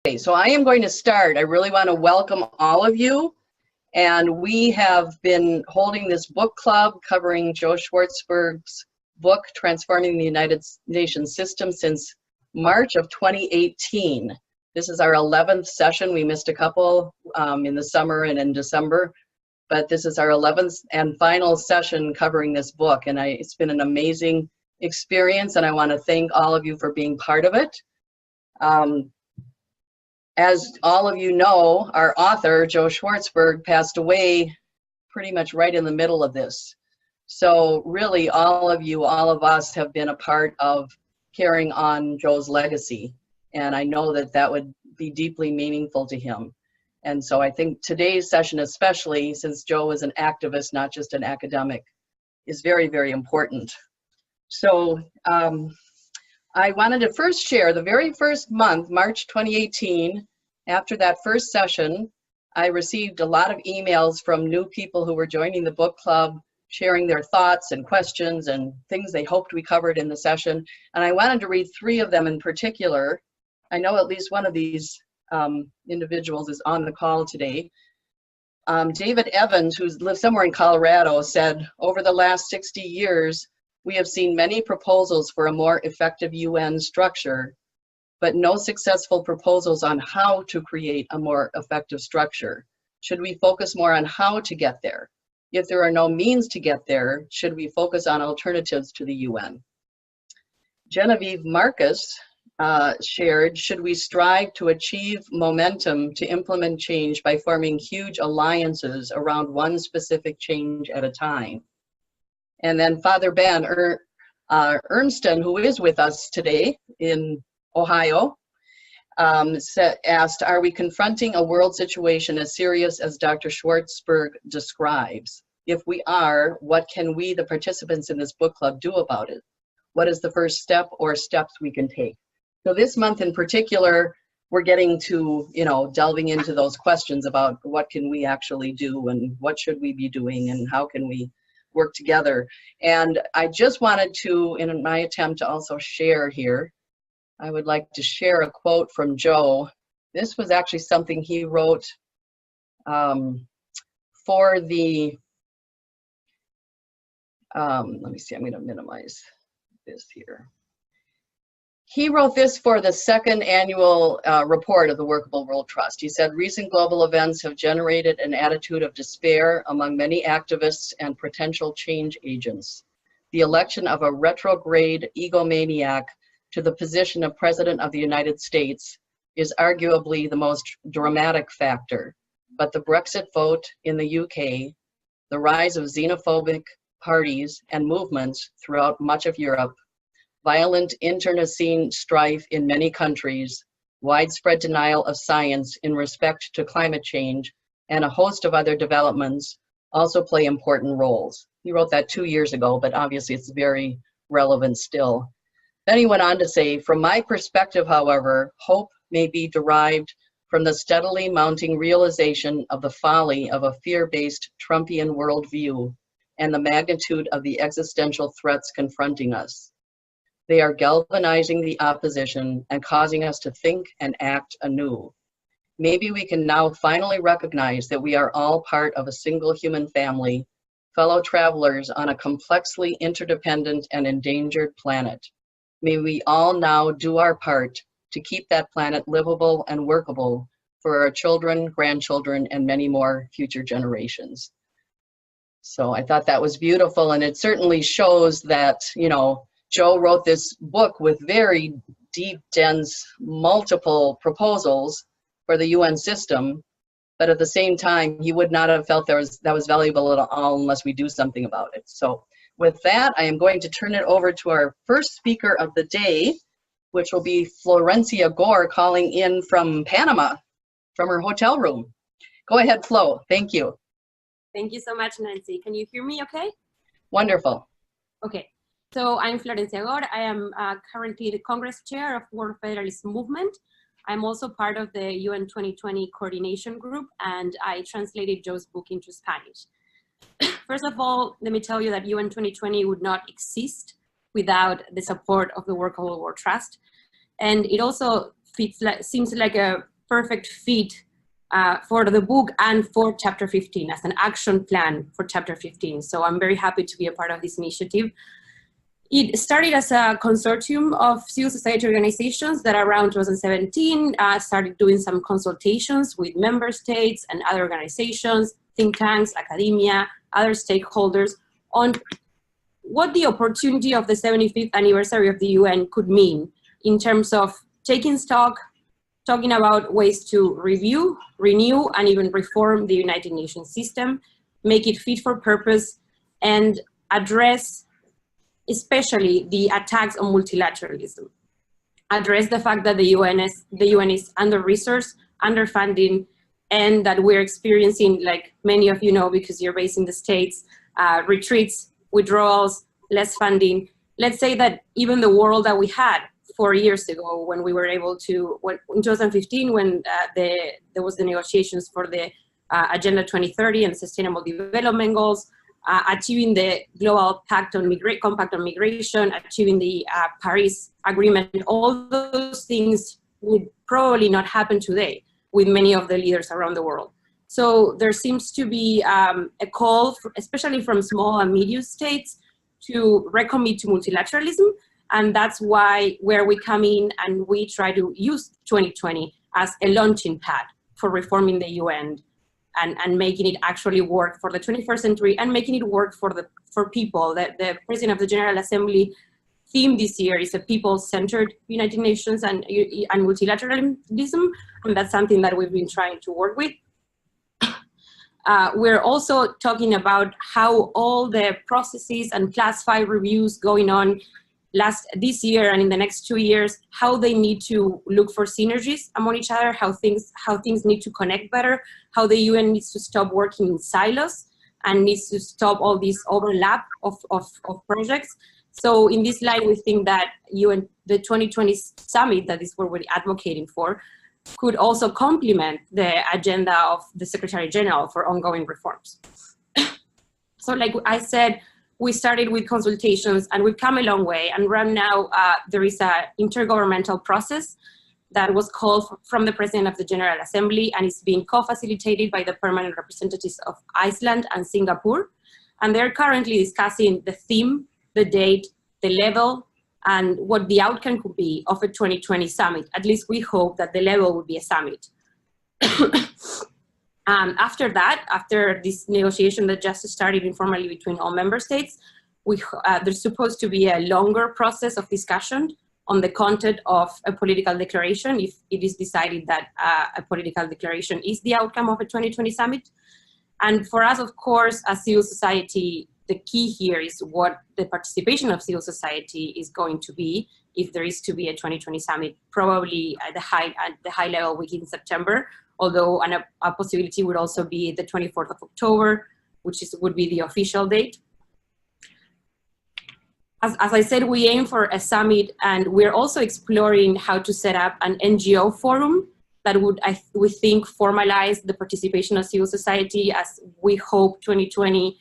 Okay, so I am going to start. I really want to welcome all of you. And we have been holding this book club covering Joe Schwartzberg's book, Transforming the United Nations System, since March of 2018. This is our 11th session. We missed a couple in the summer and in December, but this is our 11th and final session covering this book. And it's been an amazing experience, and I want to thank all of you for being part of it. As all of you know, our author, Joe Schwartzberg, passed away pretty much right in the middle of this. So really, all of you, all of us have been a part of carrying on Joe's legacy. And I know that that would be deeply meaningful to him. And so I think today's session, especially since Joe was an activist, not just an academic, is very, very important. So I wanted to first share the very first month, March 2018, after that first session, I received a lot of emails from new people who were joining the book club, sharing their thoughts and questions and things they hoped we covered in the session. And I wanted to read 3 of them in particular. I know at least one of these individuals is on the call today. David Evans, who lives somewhere in Colorado, said, "Over the last 60 years, we have seen many proposals for a more effective UN structure, but no successful proposals on how to create a more effective structure. Should we focus more on how to get there? If there are no means to get there, should we focus on alternatives to the UN?" Genevieve Marcus shared, "Should we strive to achieve momentum to implement change by forming huge alliances around one specific change at a time?" And then Father Ben Ernston, who is with us today in Ohio, asked, "Are we confronting a world situation as serious as Dr. Schwartzberg describes? If we are, what can we, the participants in this book club, do about it? What is the first step or steps we can take?" So this month in particular, we're getting to, delving into those questions about what can we actually do and what should we be doing and how can we work together. And I just wanted to, in my attempt to also share here, I would like to share a quote from Joe. This was actually something he wrote for the, let me see, I'm going to minimize this here. He wrote this for the second annual report of the Workable World Trust. He said, "Recent global events have generated an attitude of despair among many activists and potential change agents. The election of a retrograde egomaniac to the position of President of the United States is arguably the most dramatic factor, but the Brexit vote in the UK, the rise of xenophobic parties and movements throughout much of Europe, violent internecine strife in many countries, widespread denial of science in respect to climate change, and a host of other developments also play important roles." He wrote that 2 years ago, but obviously it's very relevant still. Then he went on to say, "From my perspective, however, hope may be derived from the steadily mounting realization of the folly of a fear-based Trumpian worldview and the magnitude of the existential threats confronting us. They are galvanizing the opposition and causing us to think and act anew. Maybe we can now finally recognize that we are all part of a single human family, fellow travelers on a complexly interdependent and endangered planet. May we all now do our part to keep that planet livable and workable for our children, grandchildren, and many more future generations." So I thought that was beautiful, and it certainly shows that, Joe wrote this book with very deep, dense, multiple proposals for the UN system, but at the same time, he would not have felt that was valuable at all unless we do something about it. So with that, I am going to turn it over to our first speaker of the day, which will be Florencia Gore, calling in from Panama, from her hotel room. Go ahead, Flo. Thank you. Thank you so much, Nancy. Can you hear me okay? Wonderful. Okay. So I'm Florencia Gore. I am currently the Congress Chair of World Federalist Movement. I'm also part of the UN 2020 Coordination Group, and I translated Joe's book into Spanish. First of all, let me tell you that UN 2020 would not exist without the support of the Workable World Trust. And it also seems like a perfect fit for the book and for Chapter 15 as an action plan for Chapter 15. So I'm very happy to be a part of this initiative. It started as a consortium of civil society organizations that around 2017 started doing some consultations with member states and other organizations, think tanks, academia, other stakeholders on what the opportunity of the 75th anniversary of the UN could mean in terms of taking stock, talking about ways to review, renew, and even reform the United Nations system, make it fit for purpose, and address especially the attacks on multilateralism. Address the fact that the UN is under-resourced, underfunding, and that we're experiencing, like many of you know because you're based in the States, retreats, withdrawals, less funding. Let's say that even the world that we had 4 years ago when we were able to, in 2015 when there was the negotiations for the Agenda 2030 and Sustainable Development Goals, achieving the Global Compact on Migration, achieving the Paris Agreement, all those things would probably not happen today with many of the leaders around the world. So there seems to be a call, especially from small and medium states, to recommit to multilateralism. And that's where we come in and we try to use 2020 as a launching pad for reforming the UN and making it actually work for the 21st century and making it work for people. The President of the General Assembly theme this year is a people-centered United Nations and multilateralism, and that's something that we've been trying to work with. We're also talking about how all the processes and class 5 reviews going on this year and in the next 2 years, how they need to look for synergies among each other, how things need to connect better, how the UN needs to stop working in silos and needs to stop all this overlap of projects. So in this line, we think that the 2020 summit, that is what we're advocating for, could also complement the agenda of the Secretary General for ongoing reforms. So like I said, we started with consultations and we've come a long way, and right now there is an intergovernmental process that was called from the President of the General Assembly, and it's being co-facilitated by the permanent representatives of Iceland and Singapore. And they're currently discussing the theme, the date, the level, and what the outcome could be of a 2020 summit. At least we hope that the level would be a summit. After that, after this negotiation that just started informally between all member states, there's supposed to be a longer process of discussion on the content of a political declaration if it is decided that a political declaration is the outcome of a 2020 summit. And for us, of course, as civil society, the key here is what the participation of civil society is going to be if there is to be a 2020 summit, probably at the high level week in September, although a possibility would also be the 24th of October, which would be the official date. As I said, we aim for a summit, and we're also exploring how to set up an NGO forum that would, we think, formalize the participation of civil society, as we hope 2020.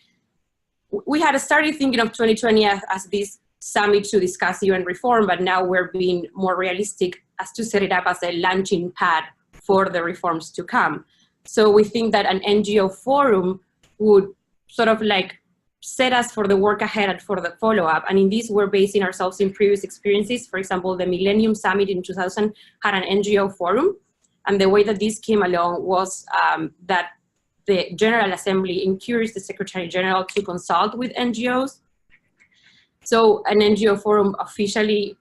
We had started thinking of 2020 as this summit to discuss UN reform, but now we're being more realistic as to set it up as a launching pad for the reforms to come. So we think that an NGO forum would sort of like set us for the work ahead and for the follow-up. And in this, we're basing ourselves in previous experiences. For example, the Millennium Summit in 2000 had an NGO forum. And the way that this came along was that the General Assembly encouraged the Secretary General to consult with NGOs. So an NGO forum officially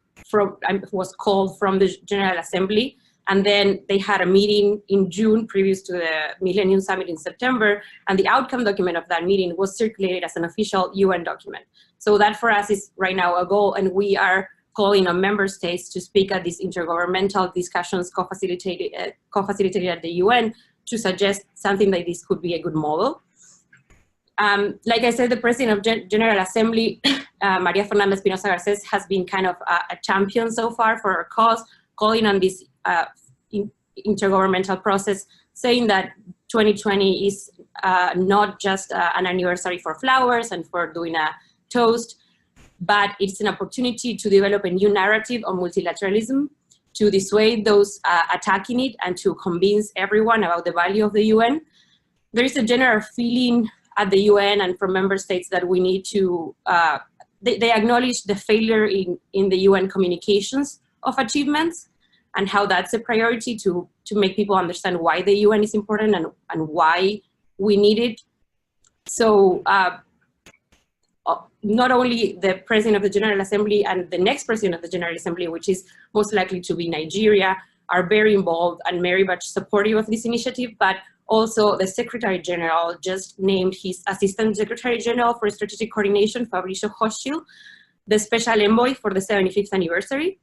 was called from the General Assembly. And then they had a meeting in June previous to the Millennium Summit in September, and the outcome document of that meeting was circulated as an official UN document. So that for us is right now a goal, and we are calling on member states to speak at these intergovernmental discussions co-facilitated at the UN to suggest something like this could be a good model. Like I said, the President of General Assembly, Maria Fernanda Espinosa Garces, has been kind of a champion so far for our cause, calling on this intergovernmental process, saying that 2020 is not just an anniversary for flowers and for doing a toast, but it's an opportunity to develop a new narrative on multilateralism, to dissuade those attacking it and to convince everyone about the value of the UN. There is a general feeling at the UN and from member states that we need to, they acknowledge the failure in the UN communications of achievements and how that's a priority to make people understand why the UN is important and why we need it. So not only the President of the General Assembly and the next President of the General Assembly, which is most likely to be Nigeria, are very involved and very much supportive of this initiative, but also the Secretary General just named his Assistant Secretary General for Strategic Coordination, Fabricio Hochschild, the Special Envoy for the 75th anniversary.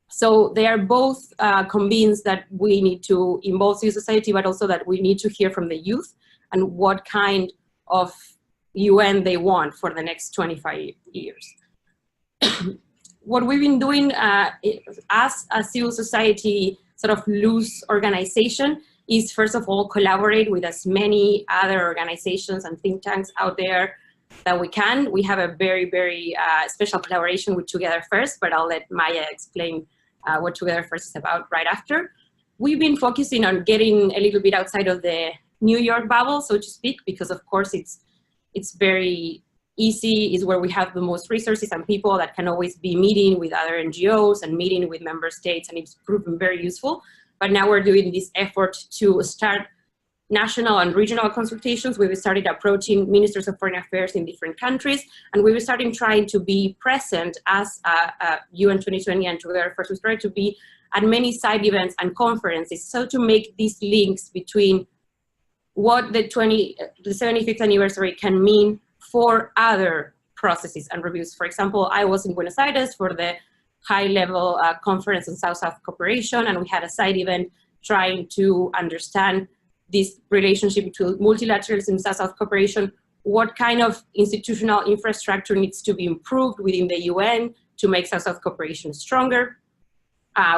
So they are both convinced that we need to involve civil society, but also that we need to hear from the youth and what kind of UN they want for the next 25 years. What we've been doing as a civil society sort of loose organization is first of all collaborate with as many other organizations and think tanks out there that we can. We have a very, very special collaboration with Together First, but I'll let Maja explain what Together First is about right after. We've been focusing on getting a little bit outside of the New York bubble, so to speak, because of course it's very easy, is where we have the most resources and people that can always be meeting with other NGOs and meeting with member states, and it's proven very useful. But now we're doing this effort to start national and regional consultations. We've started approaching ministers of foreign affairs in different countries, and we've started trying to be present as UN 2020 and Together First. We started to be at many side events and conferences, so to make these links between what the 75th anniversary can mean for other processes and reviews. For example, I was in Buenos Aires for the high-level conference on South-South cooperation, and we had a side event trying to understand this relationship between multilateralism and South-South cooperation, what kind of institutional infrastructure needs to be improved within the UN to make South-South cooperation stronger.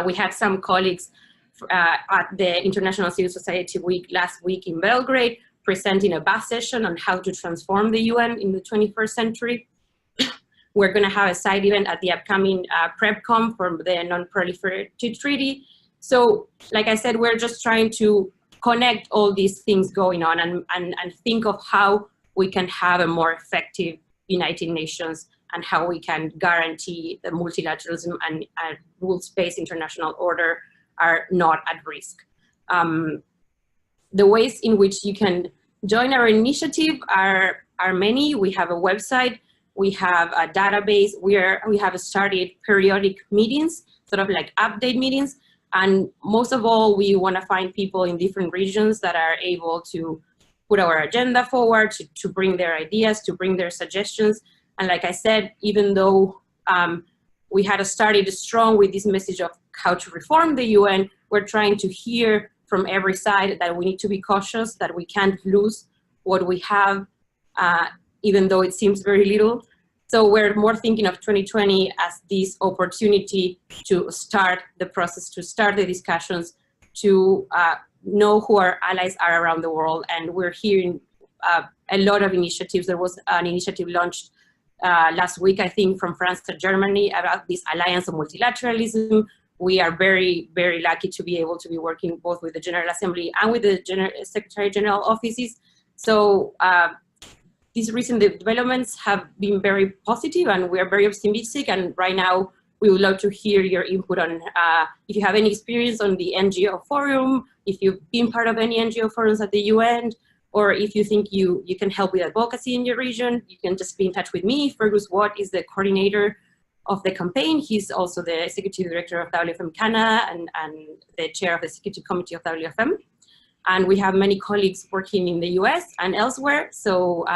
We had some colleagues at the International Civil Society Week last week in Belgrade presenting a bus session on how to transform the UN in the 21st century. We're going to have a side event at the upcoming PrepCom for the Non-Proliferation Treaty. So, like I said, we're just trying to connect all these things going on and think of how we can have a more effective United Nations and how we can guarantee the multilateralism and rules-based international order are not at risk. The ways in which you can join our initiative are many. We have a website. We have a database where we have started periodic meetings, sort of like update meetings. And most of all, we want to find people in different regions that are able to put our agenda forward, to bring their ideas, to bring their suggestions. And like I said, even though we had started strong with this message of how to reform the UN, we're trying to hear from every side that we need to be cautious, that we can't lose what we have, even though it seems very little. So we're more thinking of 2020 as this opportunity to start the process, to start the discussions, to know who our allies are around the world. And we're hearing a lot of initiatives. There was an initiative launched last week, I think, from France to Germany about this alliance of multilateralism. We are very, very lucky to be able to be working both with the General Assembly and with the Secretary General offices. So these recent developments have been very positive, and we are very optimistic. And right now, we would love to hear your input on if you have any experience on the NGO forum, if you've been part of any NGO forums at the UN, or if you think you can help with advocacy in your region, you can just be in touch with me. Fergus Watt is the coordinator of the campaign. He's also the executive director of WFM Canada and the chair of the executive committee of WFM. And we have many colleagues working in the US and elsewhere. So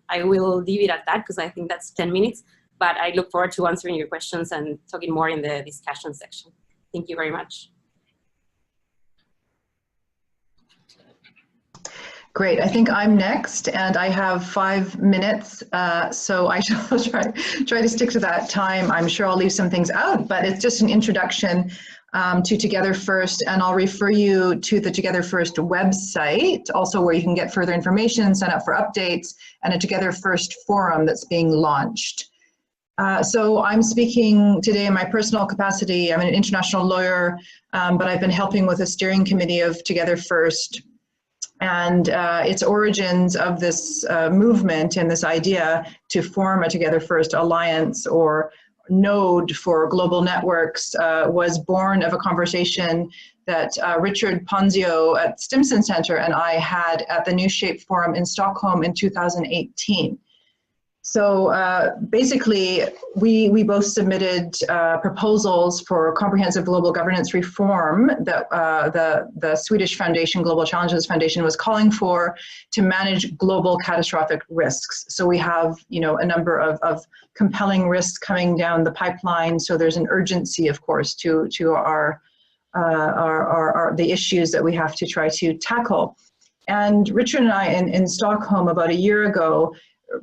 I will leave it at that because I think that's 10 minutes. But I look forward to answering your questions and talking more in the discussion section. Thank you very much. Great, I think I'm next and I have 5 minutes, so I shall try to stick to that time. I'm sure I'll leave some things out, but it's just an introduction to Together First, and I'll refer you to the Together First website, also where you can get further information, sign up for updates, and a Together First forum that's being launched. So I'm speaking today in my personal capacity. I'm an international lawyer, but I've been helping with a steering committee of Together First. And its origins of this movement and this idea to form a Together First alliance or node for global networks was born of a conversation that Richard Ponzio at Stimson Center and I had at the New Shape Forum in Stockholm in 2018. So basically, we both submitted proposals for comprehensive global governance reform that the Swedish foundation, Global Challenges Foundation, was calling for to manage global catastrophic risks. So we have, a number of compelling risks coming down the pipeline. So there's an urgency, of course, to the issues that we have to try to tackle. And Richard and I in Stockholm about a year ago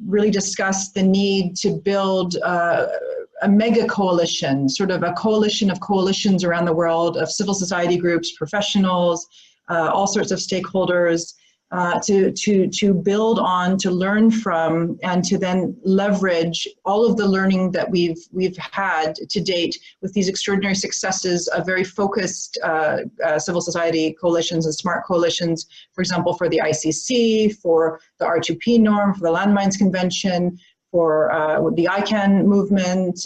really discussed the need to build a mega coalition, sort of a coalition of coalitions around the world of civil society groups, professionals, all sorts of stakeholders, to build on, to learn from, and to then leverage all of the learning that we've had to date with these extraordinary successes of very focused civil society coalitions and smart coalitions, for example, for the ICC, for the R2P norm, for the Landmines Convention, for the ICANN movement,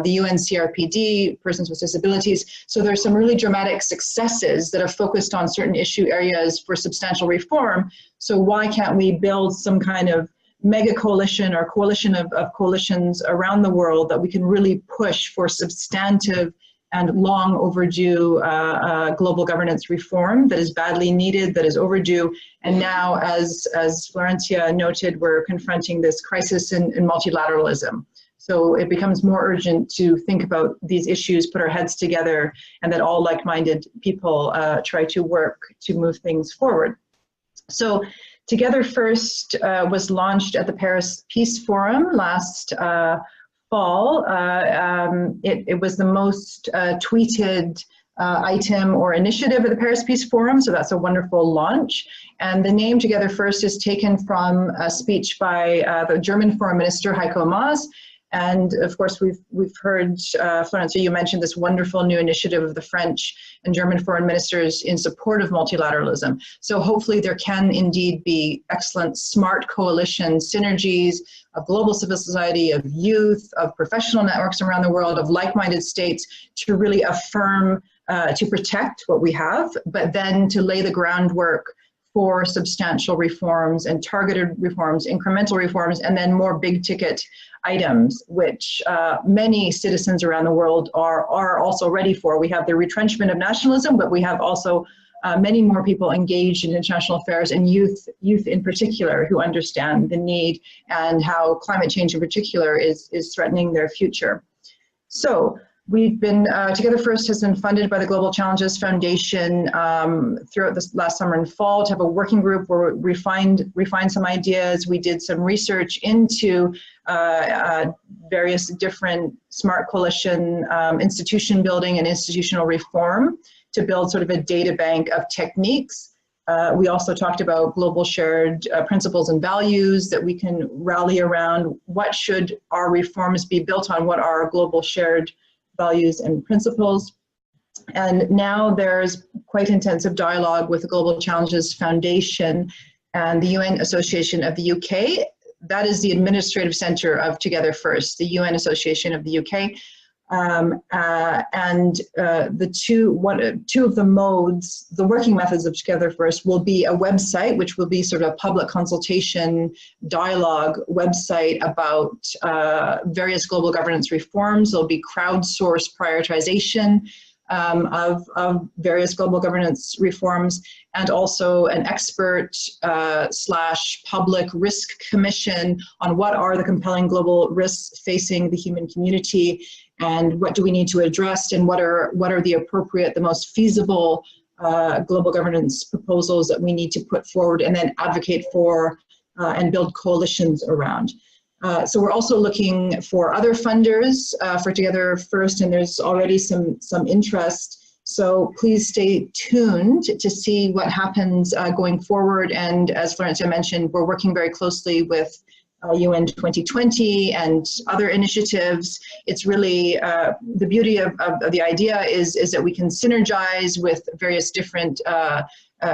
the UN CRPD, persons with disabilities. So there's some really dramatic successes that have focused on certain issue areas for substantial reform. So why can't we build some kind of mega coalition or coalition of coalitions around the world that we can really push for substantive and long overdue global governance reform that is badly needed, that is overdue. And now, as Florencia noted, we're confronting this crisis in multilateralism. So it becomes more urgent to think about these issues, put our heads together, and that all like-minded people try to work to move things forward. So Together First was launched at the Paris Peace Forum last fall. It was the most tweeted item or initiative at the Paris Peace Forum, so that's a wonderful launch. And the name Together First is taken from a speech by the German Foreign Minister Heiko Maas. And of course, we've heard, Florencia, you mentioned this wonderful new initiative of the French and German foreign ministers in support of multilateralism. So hopefully there can indeed be excellent smart coalition synergies of global civil society, of youth, of professional networks around the world, of like-minded states to really affirm, to protect what we have, but then to lay the groundwork for substantial reforms and targeted reforms, incremental reforms, and then more big ticket items, which many citizens around the world are also ready for. We have the retrenchment of nationalism, but we have also many more people engaged in international affairs, and youth in particular, who understand the need and how climate change in particular is threatening their future. So we've been, Together First has been funded by the Global Challenges Foundation throughout this last summer and fall to have a working group where we refined some ideas. We did some research into various different smart coalition institution building and institutional reform to build sort of a data bank of techniques. We also talked about global shared principles and values that we can rally around. What should our reforms be built on? What are our global shared values and principles? And now there's quite intensive dialogue with the Global Challenges Foundation and the UN Association of the UK. That is the administrative center of Together First, the UN Association of the UK. The two of the modes, the working methods of Together First, will be a website, which will be sort of a public consultation dialogue website about various global governance reforms. There'll be crowdsourced prioritization of various global governance reforms, and also an expert / public risk commission on what are the compelling global risks facing the human community, and what do we need to address, and what are the appropriate, the most feasible global governance proposals that we need to put forward and then advocate for and build coalitions around. So we're also looking for other funders for Together First, and there's already some interest. So please stay tuned to see what happens going forward. And as Florencia mentioned, we're working very closely with UN 2020 and other initiatives. It's really, the beauty of the idea is that we can synergize with various different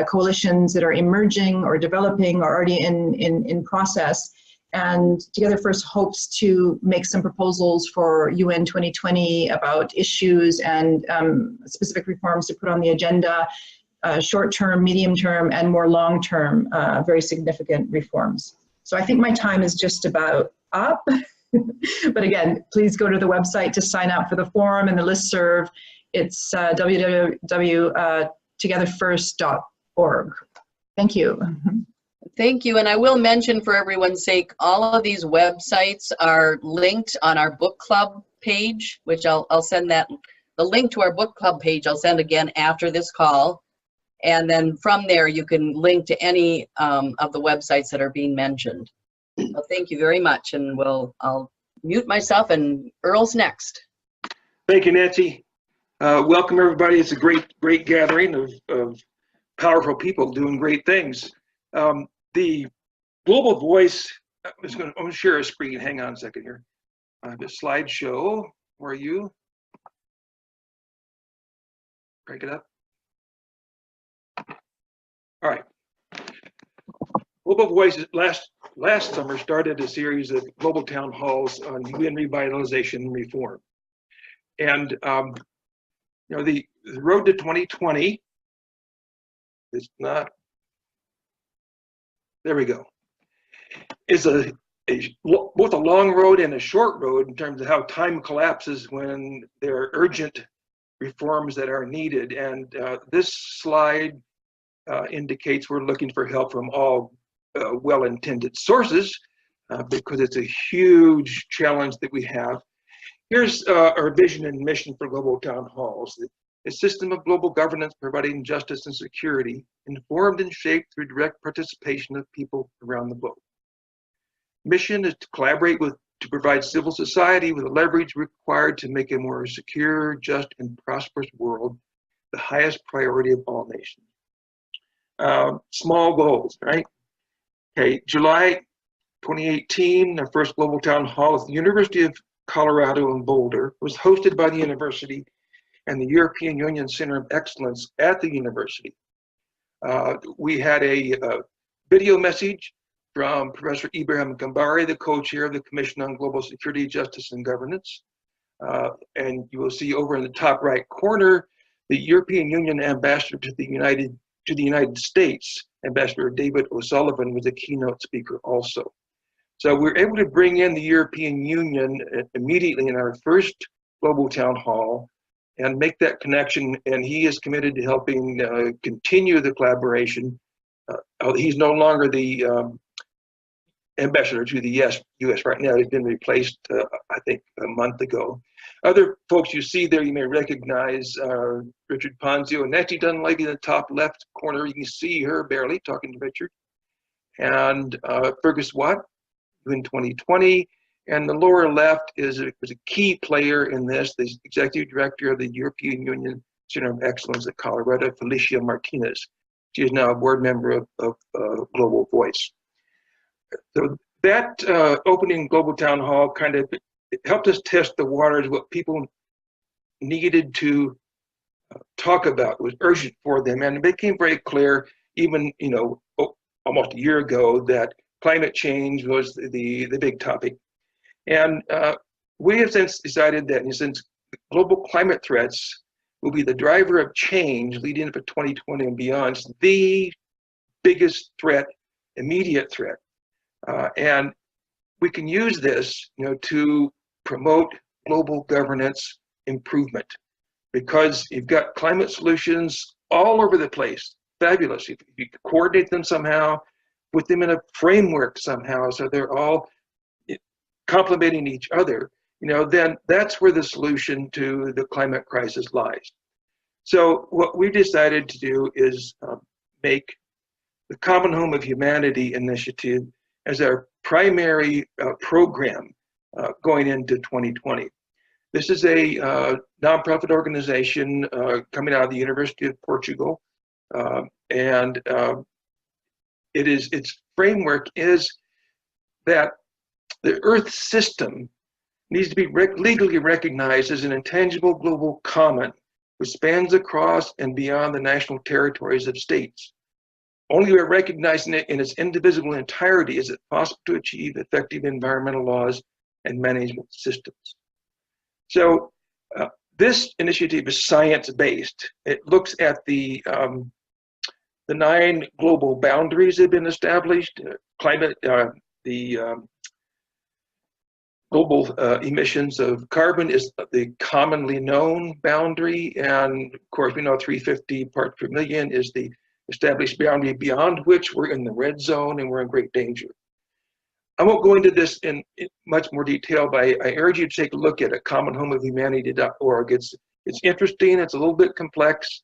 coalitions that are emerging or developing or already in process. And Together First hopes to make some proposals for UN 2020 about issues and specific reforms to put on the agenda, short-term, medium-term, and more long-term, very significant reforms. So I think my time is just about up. But again, please go to the website to sign up for the forum and the listserv. It's www.togetherfirst.org. Thank you. Thank you. And I will mention for everyone's sake, all of these websites are linked on our book club page, which I'll send that, the link to our book club page, I'll send again after this call. And then from there, you can link to any of the websites that are being mentioned. Well, thank you very much. And I'll mute myself, and Earl's next. Thank you, Nancy. Welcome, everybody. It's a great gathering of powerful people doing great things. The Global Voice, I'm going to share a screen. Hang on a second here. I have a slideshow. Where are you? Break it up. All right. Global Voice last summer started a series of global town halls on UN revitalization and reform. And the road to 2020 is not. There we go. Is both a long road and a short road in terms of how time collapses when there are urgent reforms that are needed. And this slide indicates we're looking for help from all well-intended sources because it's a huge challenge that we have. Here's our vision and mission for global town halls. A system of global governance providing justice and security, informed and shaped through direct participation of people around the globe. Mission is to collaborate to provide civil society with the leverage required to make a more secure, just, and prosperous world the highest priority of all nations. Small goals, right? Okay, July 2018, our first global town hall at the University of Colorado in Boulder was hosted by the university and the European Union Center of Excellence at the university. We had a video message from Professor Ibrahim Gambari, the co-chair of the Commission on Global Security, Justice, and Governance. And you will see over in the top right corner, the European Union ambassador to the United States, Ambassador David O'Sullivan, was a keynote speaker also. So we're able to bring in the European Union immediately in our first global town hall and make that connection, and he is committed to helping continue the collaboration. He's no longer the ambassador to the US right now. He's been replaced, I think, a month ago. Other folks you see there, you may recognize Richard Ponzio and Nancy Dunleavy in the top left corner. You can see her barely talking to Richard. And Fergus Watt in 2020. And the lower left was a key player in this, the executive director of the European Union Center of Excellence at Colorado, Felicia Martinez. She is now a board member of Global Voice. So that opening global town hall kind of helped us test the waters. What people needed to talk about was urgent for them, and it became very clear, even almost a year ago, that climate change was the big topic. And we have since decided that since global climate threats will be the driver of change leading up to 2020 and beyond, it's the biggest threat, immediate threat. And we can use this to promote global governance improvement, because you've got climate solutions all over the place. Fabulous. If you coordinate them somehow, put them in a framework somehow so they're all complementing each other, then that's where the solution to the climate crisis lies. So what we decided to do is make the Common Home of Humanity initiative as our primary program going into 2020. This is a nonprofit organization coming out of the University of Portugal, and its framework is that the Earth system needs to be legally recognized as an intangible global common which spans across and beyond the national territories of states. Only by recognizing it in its indivisible entirety is it possible to achieve effective environmental laws and management systems. So this initiative is science-based. It looks at the 9 global boundaries that have been established. Climate, the global emissions of carbon is the commonly known boundary, and of course we know 350 parts per million is the established boundary beyond which we're in the red zone and we're in great danger. I won't go into this in much more detail, but I urge you to take a look at commonhomeofhumanity.org. It's interesting, it's a little bit complex,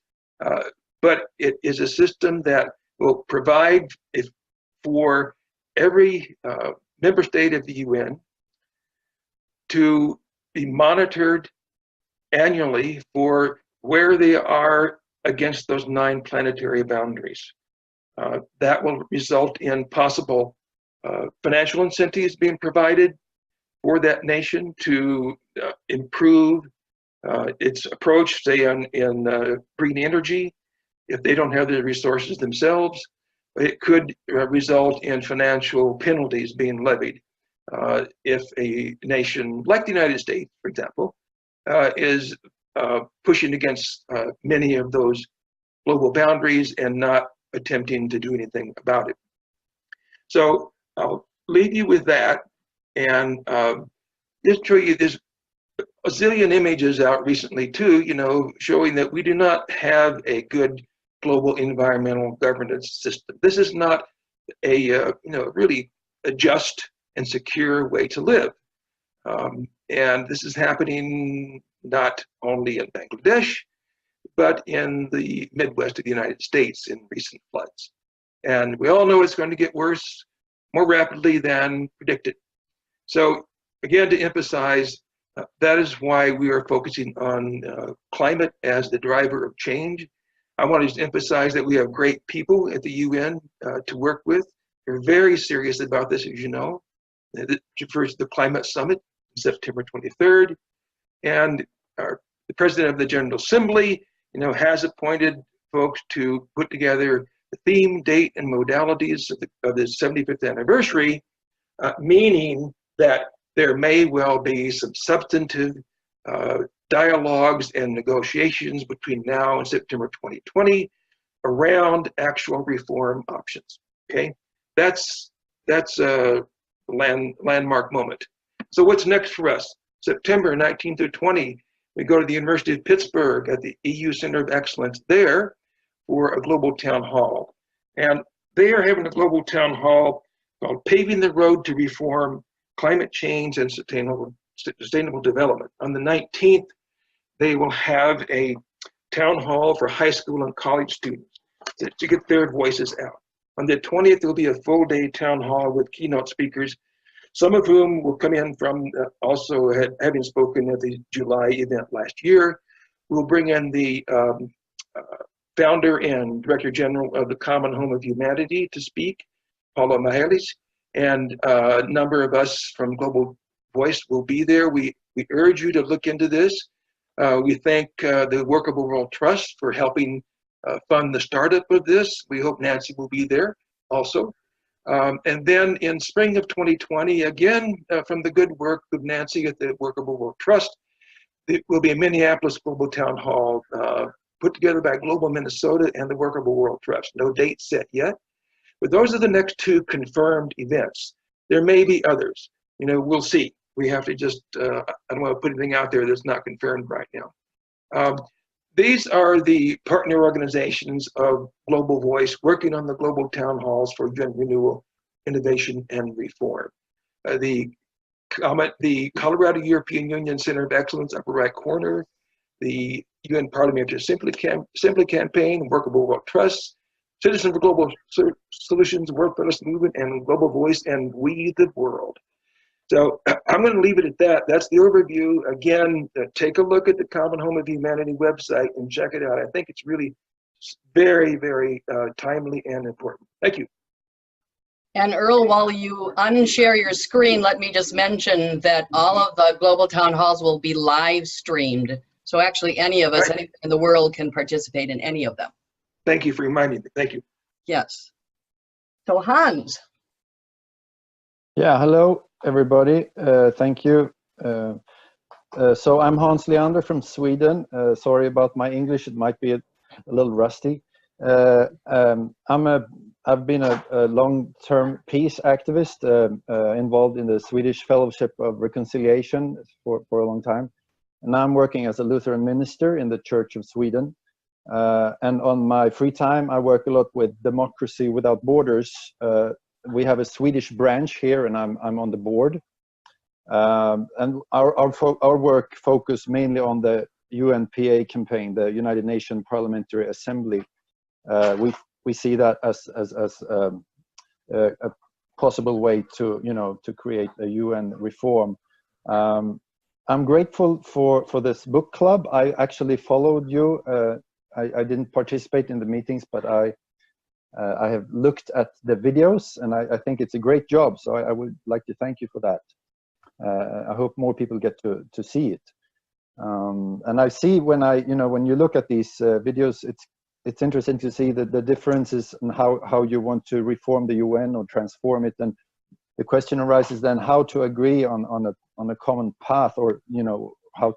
but it is a system that will provide for every member state of the UN to be monitored annually for where they are against those 9 planetary boundaries. That will result in possible financial incentives being provided for that nation to improve its approach, say, in green energy. If they don't have the resources themselves, it could result in financial penalties being levied if a nation like the United States, for example, is pushing against many of those global boundaries and not attempting to do anything about it. So I'll leave you with that, and just show you there's a zillion images out recently too, showing that we do not have a good global environmental governance system. This is not a really a just and secure way to live, and this is happening not only in Bangladesh, but in the Midwest of the United States in recent floods. And we all know it's going to get worse more rapidly than predicted. So again, to emphasize, that is why we are focusing on climate as the driver of change. I want to just emphasize that we have great people at the UN to work with. They're very serious about this, as you know. It refers to the Climate Summit, September 23rd. And the President of the General Assembly, has appointed folks to put together the theme, date, and modalities of the 75th anniversary, meaning that there may well be some substantive dialogues and negotiations between now and September 2020 around actual reform options. Okay, that's a landmark moment. So what's next for us? September 19 through 20, we go to the University of Pittsburgh at the EU Center of Excellence there for a global town hall. And they are having a global town hall called Paving the Road to Reform, Climate Change and Sustainable Development. On the 19th, they will have a town hall for high school and college students to get their voices out. On the 20th, there will be a full-day town hall with keynote speakers, some of whom will come in from also having spoken at the July event last year. We'll bring in the founder and director general of the Common Home of Humanity to speak, Paulo Mihalis, and a number of us from Global Voice will be there. We urge you to look into this. We thank the Workable World Trust for helping fund the startup of this. We hope Nancy will be there also. And then in spring of 2020, again, from the good work of Nancy at the Workable World Trust, it will be a Minneapolis Global Town Hall put together by Global Minnesota and the Workable World Trust. No date set yet, but those are the next 2 confirmed events. There may be others. We'll see. We have to just, I don't want to put anything out there that's not confirmed right now. These are the partner organizations of Global Voice working on the global town halls for UN renewal, innovation, and reform. The Colorado European Union Center of Excellence, upper right corner, the UN Parliamentary Simply Campaign, Workable World Trust, Citizens for Global Solutions, World Federalist Movement, and Global Voice, and We the World. So I'm going to leave it at that. That's the overview. Again, take a look at the Common Home of Humanity website and check it out. I think it's really very, very timely and important. Thank you. And Earl, while you unshare your screen, let me just mention that all of the global town halls will be live streamed. So actually any of us anywhere in the world can participate in any of them. Thank you for reminding me. Thank you. Yes. So Hans. Yeah, hello everybody. Thank you. So I'm Hans Leandra from Sweden. Sorry about my English; it might be a little rusty. I've been a long-term peace activist involved in the Swedish Fellowship of Reconciliation for a long time, and now I'm working as a Lutheran minister in the Church of Sweden. And on my free time, I work a lot with Democracy Without Borders. We have a Swedish branch here, and I'm on the board. And our work focus mainly on the UNPA campaign, the United Nations Parliamentary Assembly. We see that as a possible way to to create a UN reform. I'm grateful for this book club. I actually followed you. I didn't participate in the meetings, but I have looked at the videos, and I think it's a great job. So I would like to thank you for that. I hope more people get to see it. And I see when you look at these videos, it's interesting to see the differences in how you want to reform the UN or transform it. And the question arises then how to agree on a common path, or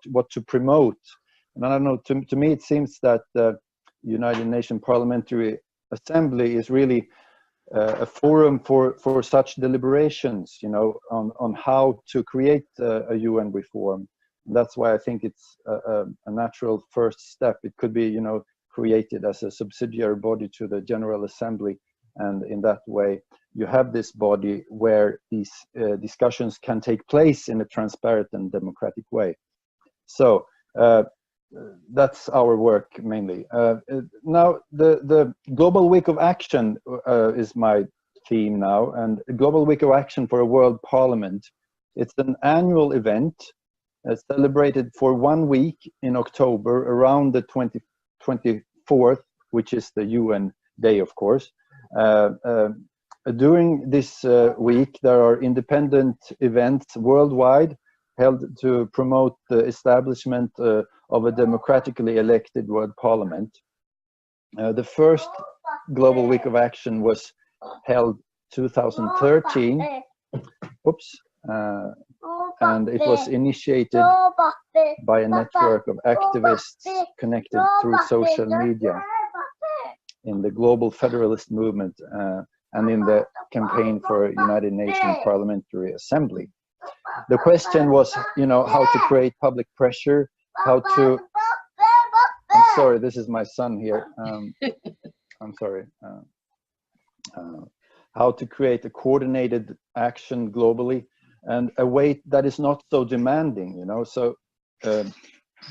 what to promote. And I don't know, to me it seems that the United Nations Parliamentary Assembly is really a forum for such deliberations, on how to create a UN reform. And that's why I think it's a natural first step. It could be, created as a subsidiary body to the General Assembly, and in that way you have this body where these discussions can take place in a transparent and democratic way. So that's our work mainly. Now the Global Week of Action is my theme now, and Global Week of Action for a World Parliament. It's an annual event celebrated for 1 week in October around the 24th, which is the UN Day, of course. During this week, there are independent events worldwide held to promote the establishment of a democratically elected World Parliament. The first Global Week of Action was held 2013. Oops. And it was initiated by a network of activists connected through social media in the Global Federalist Movement and in the campaign for United Nations Parliamentary Assembly. The question was, how to create public pressure, how to... I'm sorry, this is my son here. I'm sorry. How to create a coordinated action globally, and a way that is not so demanding, So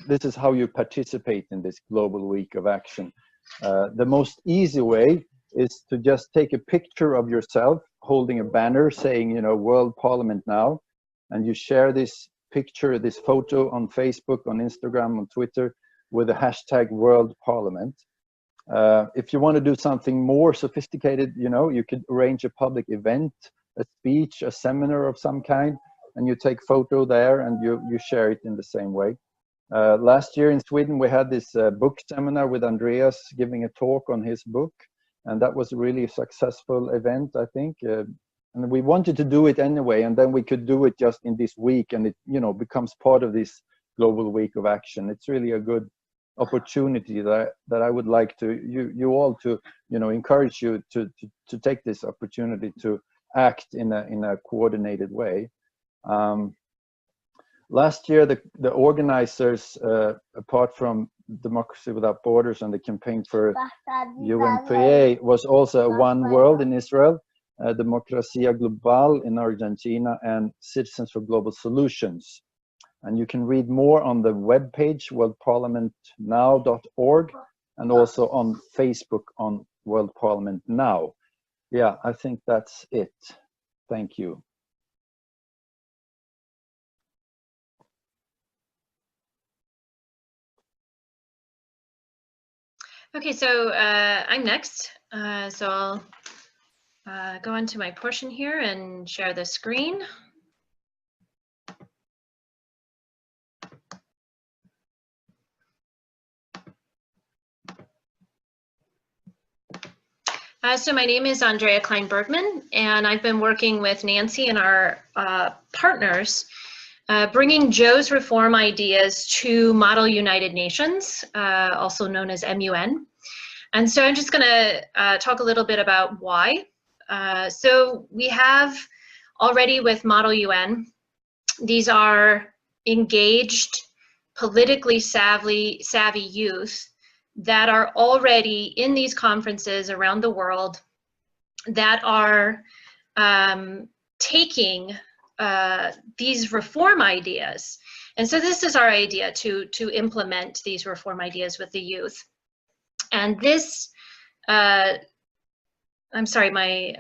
this is how you participate in this Global Week of Action. The most easy way is to just take a picture of yourself holding a banner saying, World Parliament Now, and you share this picture, this photo on Facebook, on Instagram, on Twitter with the hashtag World Parliament. If you want to do something more sophisticated, you could arrange a public event, a speech, a seminar of some kind, and you take photo there and you share it in the same way. Last year in Sweden, we had this book seminar with Andreas giving a talk on his book, and that was a really successful event, I think. And we wanted to do it anyway, and then we could do it just in this week, and it becomes part of this Global Week of Action. It's really a good opportunity that I would like to you all to encourage you to take this opportunity to act in a coordinated way. Last year, the organizers, apart from Democracy Without Borders and the campaign for UNPA, was also One World in Israel, Democracia Global in Argentina, and Citizens for Global Solutions. And you can read more on the webpage, worldparliamentnow.org, and also on Facebook on World Parliament Now. Yeah, I think that's it. Thank you. Okay, so I'm next. So I'll go into my portion here and share the screen. So my name is Andrea Klein Bergman, and I've been working with Nancy and our partners, bringing Joe's reform ideas to Model United Nations, also known as MUN. And so I'm just going to talk a little bit about why. So we have already with Model UN, these are engaged, politically savvy youth that are already in these conferences around the world that are taking these reform ideas. And so this is our idea to implement these reform ideas with the youth. And this, I'm sorry, my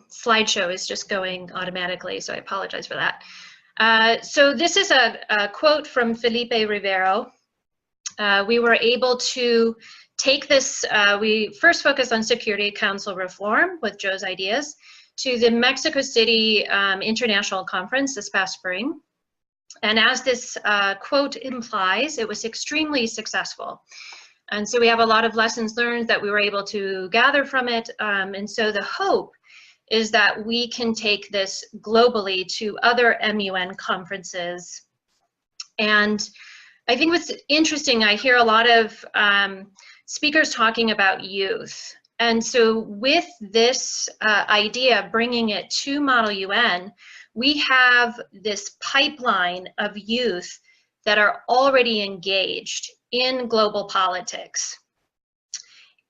slideshow is just going automatically, so I apologize for that. So this is a quote from Felipe Rivero. We were able to take this, we first focused on Security Council reform with Joe's ideas, to the Mexico City International Conference this past spring. And as this quote implies, it was extremely successful. And so we have a lot of lessons learned that we were able to gather from it. And so the hope is that we can take this globally to other MUN conferences. And I think what's interesting, I hear a lot of speakers talking about youth. And so with this idea, bringing it to Model UN, we have this pipeline of youth that are already engaged in global politics,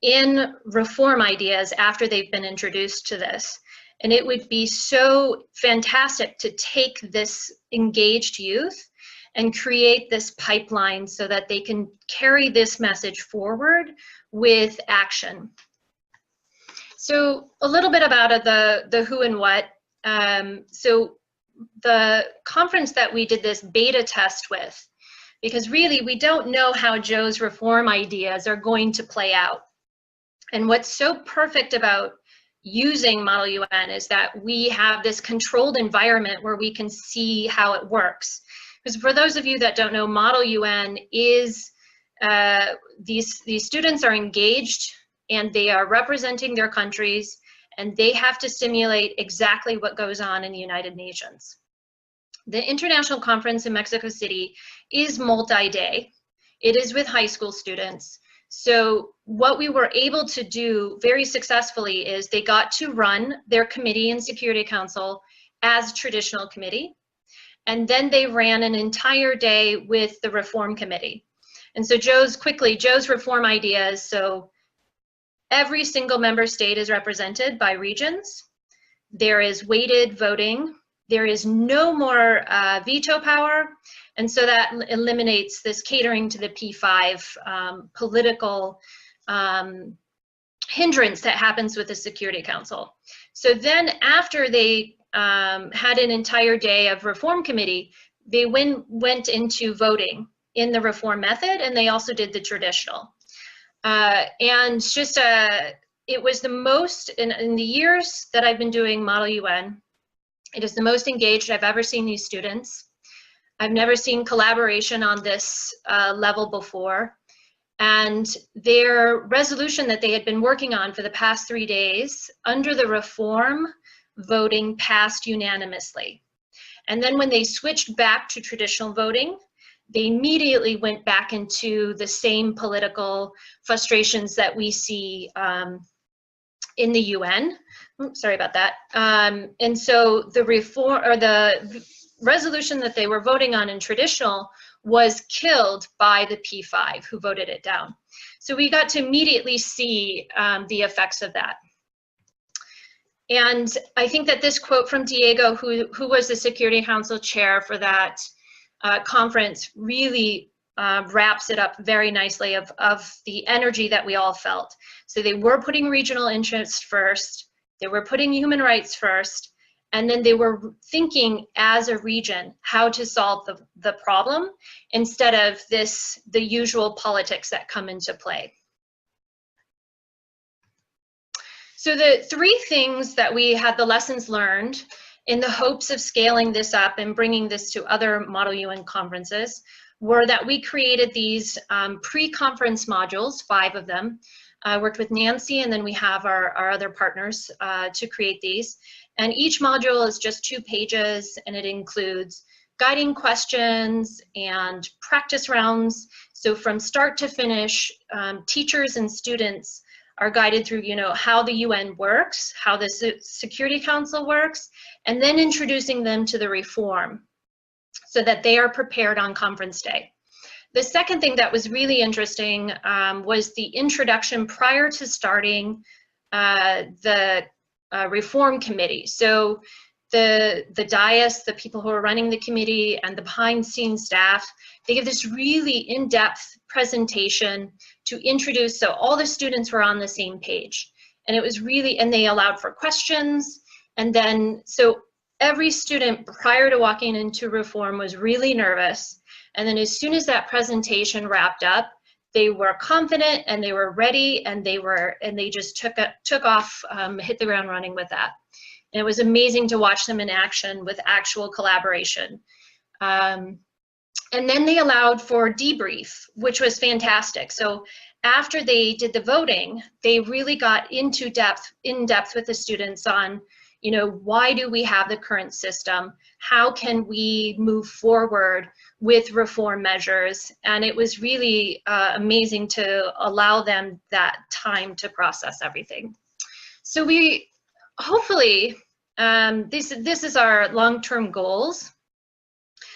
in reform ideas after they've been introduced to this. And it would be so fantastic to take this engaged youth and create this pipeline so that they can carry this message forward with action. So a little bit about the who and what. So the conference that we did this beta test with, because really we don't know how Joe's reform ideas are going to play out. And what's so perfect about using Model UN is that we have this controlled environment where we can see how it works. Because for those of you that don't know, Model UN is, these students are engaged and they are representing their countries, and they have to simulate exactly what goes on in the United Nations. The International Conference in Mexico City is multi-day. It is with high school students. So what we were able to do very successfully is they got to run their committee in Security Council as traditional committee. And then they ran an entire day with the reform committee. And so Joe's reform ideas, so every single member state is represented by regions. There is weighted voting. There is no more veto power. And so that eliminates this catering to the P5 political hindrance that happens with the Security Council. So then after they had an entire day of reform committee, they went into voting in the reform method, and they also did the traditional. And just it was the most, in the years that I've been doing Model UN, it is the most engaged I've ever seen these students. I've never seen collaboration on this level before. And their resolution that they had been working on for the past 3 days under the reform voting passed unanimously. And then when they switched back to traditional voting, they immediately went back into the same political frustrations that we see in the UN. Oops, sorry about that. And so the reform, or the resolution that they were voting on in traditional was killed by the P5 who voted it down. So we got to immediately see the effects of that. And I think that this quote from Diego, who was the Security Council chair for that conference, really wraps it up very nicely of the energy that we all felt. So they were putting regional interests first, they were putting human rights first, and then they were thinking as a region how to solve the problem instead of the usual politics that come into play. So the three things that we had the lessons learned in the hopes of scaling this up and bringing this to other Model UN conferences were that we created these pre-conference modules, 5 of them. I worked with Nancy, and then we have our other partners to create these. And each module is just 2 pages, and it includes guiding questions and practice rounds. So from start to finish, teachers and students are guided through, how the UN works, how the Security Council works, and then introducing them to the reform so that they are prepared on conference day. The second thing that was really interesting was the introduction prior to starting the reform committee. So the dais, the people who are running the committee, and the behind-the-scenes staff, they give this really in-depth presentation to introduce, so all the students were on the same page. And it was really, and they allowed for questions. And then, so every student prior to walking into reform was really nervous. And then as soon as that presentation wrapped up, they were confident and they were ready, and they just took off, hit the ground running with that. And it was amazing to watch them in action with actual collaboration. And then they allowed for debrief, which was fantastic. So after they did the voting, they really got in depth with the students on, why do we have the current system? How can we move forward with reform measures? And it was really amazing to allow them that time to process everything. So we hopefully, this is our long-term goals.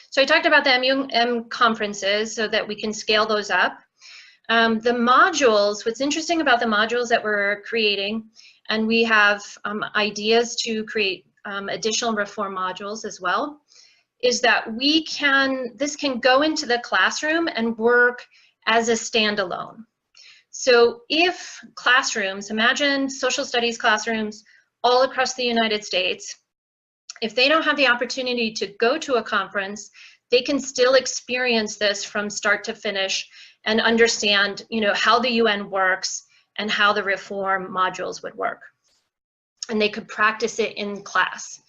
So I talked about the MUM conferences so that we can scale those up. The modules, what's interesting about the modules that we're creating, and we have ideas to create additional reform modules as well, is that this can go into the classroom and work as a standalone. So if classrooms, imagine social studies classrooms all across the United States, if they don't have the opportunity to go to a conference, they can still experience this from start to finish and understand, how the UN works and how the reform modules would work. And they could practice it in class.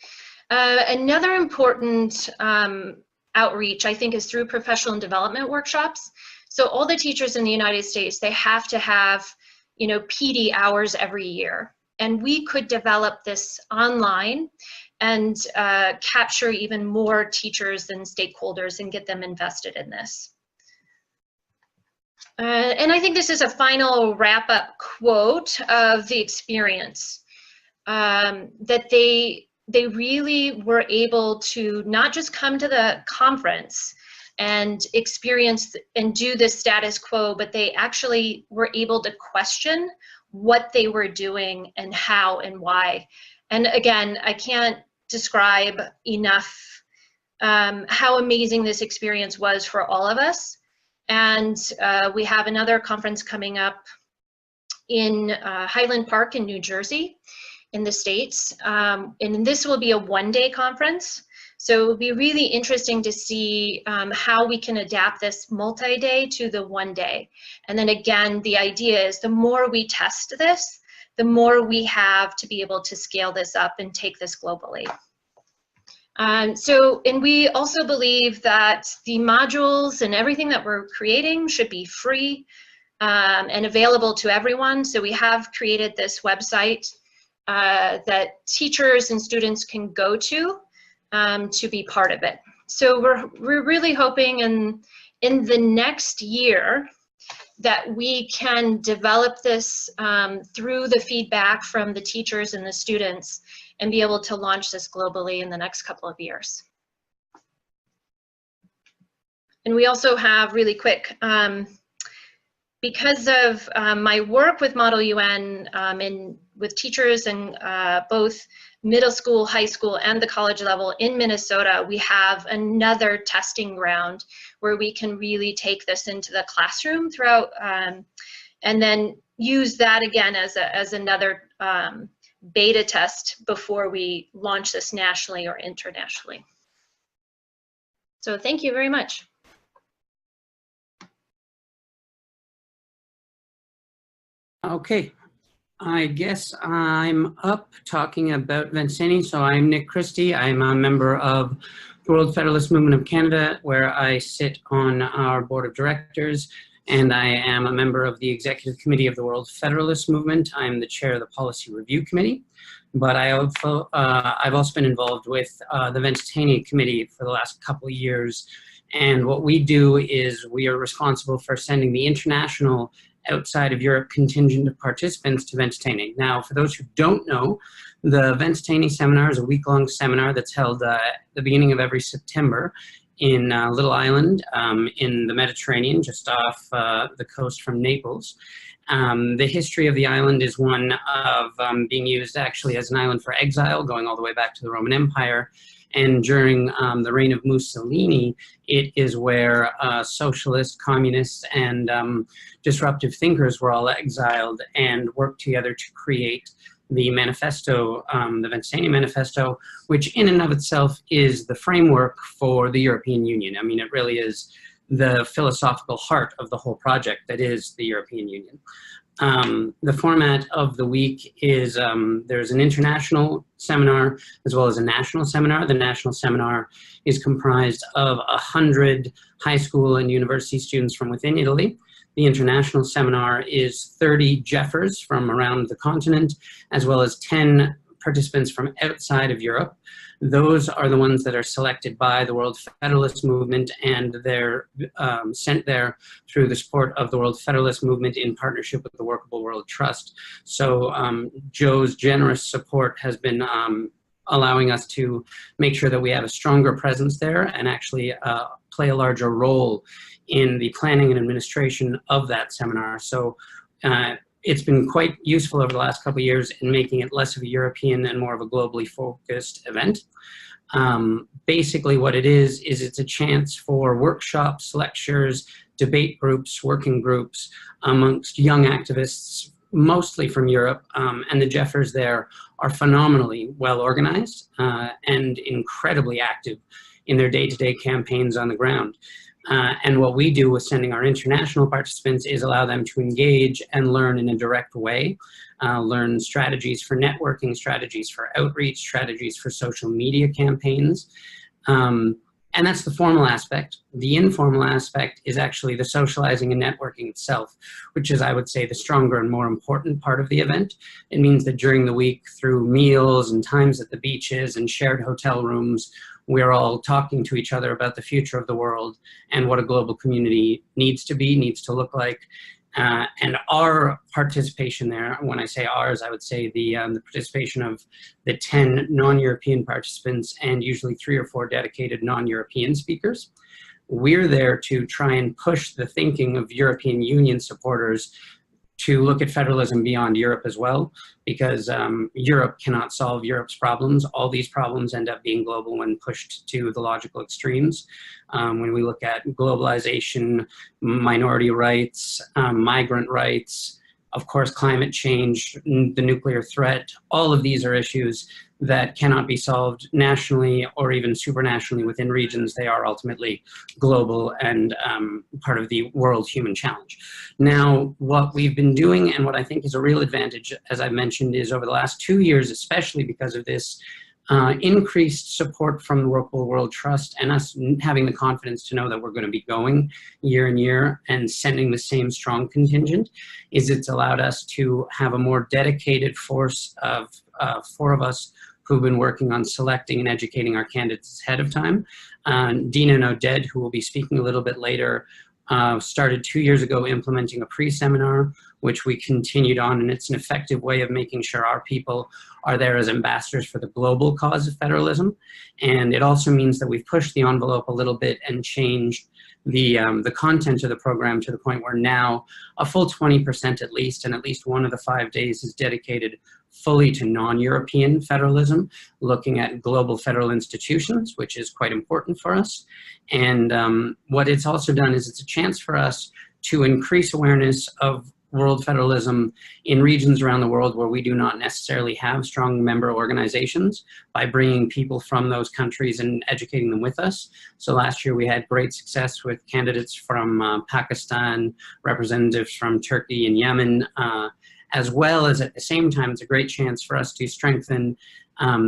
Another important outreach, I think, is through professional and development workshops. So all the teachers in the United States, they have to have, PD hours every year. And we could develop this online and capture even more teachers and stakeholders and get them invested in this. And I think this is a final wrap-up quote of the experience, that they really were able to not just come to the conference and experience and do the status quo, but they actually were able to question what they were doing and how and why. And again, I can't describe enough how amazing this experience was for all of us. And we have another conference coming up in Highland Park in New Jersey in the States. And this will be a one-day conference. So it will be really interesting to see how we can adapt this multi-day to the one day. And then again, the idea is the more we test this, the more we have to be able to scale this up and take this globally. And we also believe that the modules and everything that we're creating should be free and available to everyone. So we have created this website that teachers and students can go to be part of it. So we're really hoping in the next year that we can develop this through the feedback from the teachers and the students and be able to launch this globally in the next couple of years. And we also have, really quick, because of my work with Model UN and with teachers in both middle school, high school, and the college level in Minnesota, we have another testing ground where we can really take this into the classroom throughout, and then use that again as another beta test before we launch this nationally or internationally. So thank you very much. Okay, I guess I'm up talking about Vincennes. So I'm Nick Christie. I'm a member of the World Federalist Movement of Canada, where I sit on our board of directors, and I am a member of the executive committee of the World Federalist Movement. I'm the chair of the Policy Review Committee, but I've also been involved with the Vincennes Committee for the last couple of years. And what we do is we are responsible for sending the international outside of Europe contingent of participants to Vincennes. Now, for those who don't know, the Vincennes seminar is a week-long seminar that's held at the beginning of every September in Little Island in the Mediterranean, just off the coast from Naples. The history of the island is one of being used actually as an island for exile, going all the way back to the Roman Empire. And during the reign of Mussolini, it is where socialists, communists, and disruptive thinkers were all exiled and worked together to create the manifesto, the Vincennes Manifesto, which in and of itself is the framework for the European Union. I mean, it really is the philosophical heart of the whole project that is the European Union. The format of the week is there's an international seminar as well as a national seminar. The national seminar is comprised of 100 high school and university students from within Italy. The international seminar is 30 Jeffers from around the continent, as well as 10 participants from outside of Europe. Those are the ones that are selected by the World Federalist Movement, and they're sent there through the support of the World Federalist Movement in partnership with the Workable World Trust. So Joe's generous support has been allowing us to make sure that we have a stronger presence there and actually play a larger role in the planning and administration of that seminar. So it's been quite useful over the last couple of years in making it less of a European and more of a globally focused event. Basically what it is it's a chance for workshops, lectures, debate groups, working groups amongst young activists, mostly from Europe, and the Jeffers there are phenomenally well organized and incredibly active in their day-to-day campaigns on the ground. And what we do with sending our international participants is allow them to engage and learn in a direct way, learn strategies for networking, strategies for outreach, strategies for social media campaigns. And that's the formal aspect. The informal aspect is actually the socializing and networking itself, which is, I would say, the stronger and more important part of the event. It means that during the week, through meals and times at the beaches and shared hotel rooms, we're all talking to each other about the future of the world and what a global community needs to be, needs to look like. And our participation there, when I say ours, I would say the participation of the 10 non-European participants and usually 3 or 4 dedicated non-European speakers. We're there to try and push the thinking of European Union supporters to look at federalism beyond Europe as well, because Europe cannot solve Europe's problems. All these problems end up being global when pushed to the logical extremes. When we look at globalization, minority rights, migrant rights, of course, climate change, the nuclear threat, all of these are issues that cannot be solved nationally or even supranationally within regions. They are ultimately global and part of the world human challenge. Now, what we've been doing and what I think is a real advantage, as I mentioned, is over the last 2 years, especially because of this increased support from the Workable World Trust and us having the confidence to know that we're going to be going year in year and sending the same strong contingent, is it's allowed us to have a more dedicated force of 4 of us who've been working on selecting and educating our candidates ahead of time. Dena and Oded, who will be speaking a little bit later, started 2 years ago implementing a pre-seminar, which we continued on, and it's an effective way of making sure our people are there as ambassadors for the global cause of federalism. And it also means that we've pushed the envelope a little bit and changed the content of the program to the point where now a full 20% at least, and at least one of the 5 days is dedicated fully to non-European federalism, looking at global federal institutions, which is quite important for us. And what it's also done is it's a chance for us to increase awareness of world federalism in regions around the world where we do not necessarily have strong member organizations, by bringing people from those countries and educating them with us. So last year we had great success with candidates from Pakistan, representatives from Turkey and Yemen, as well as at the same time, it's a great chance for us to strengthen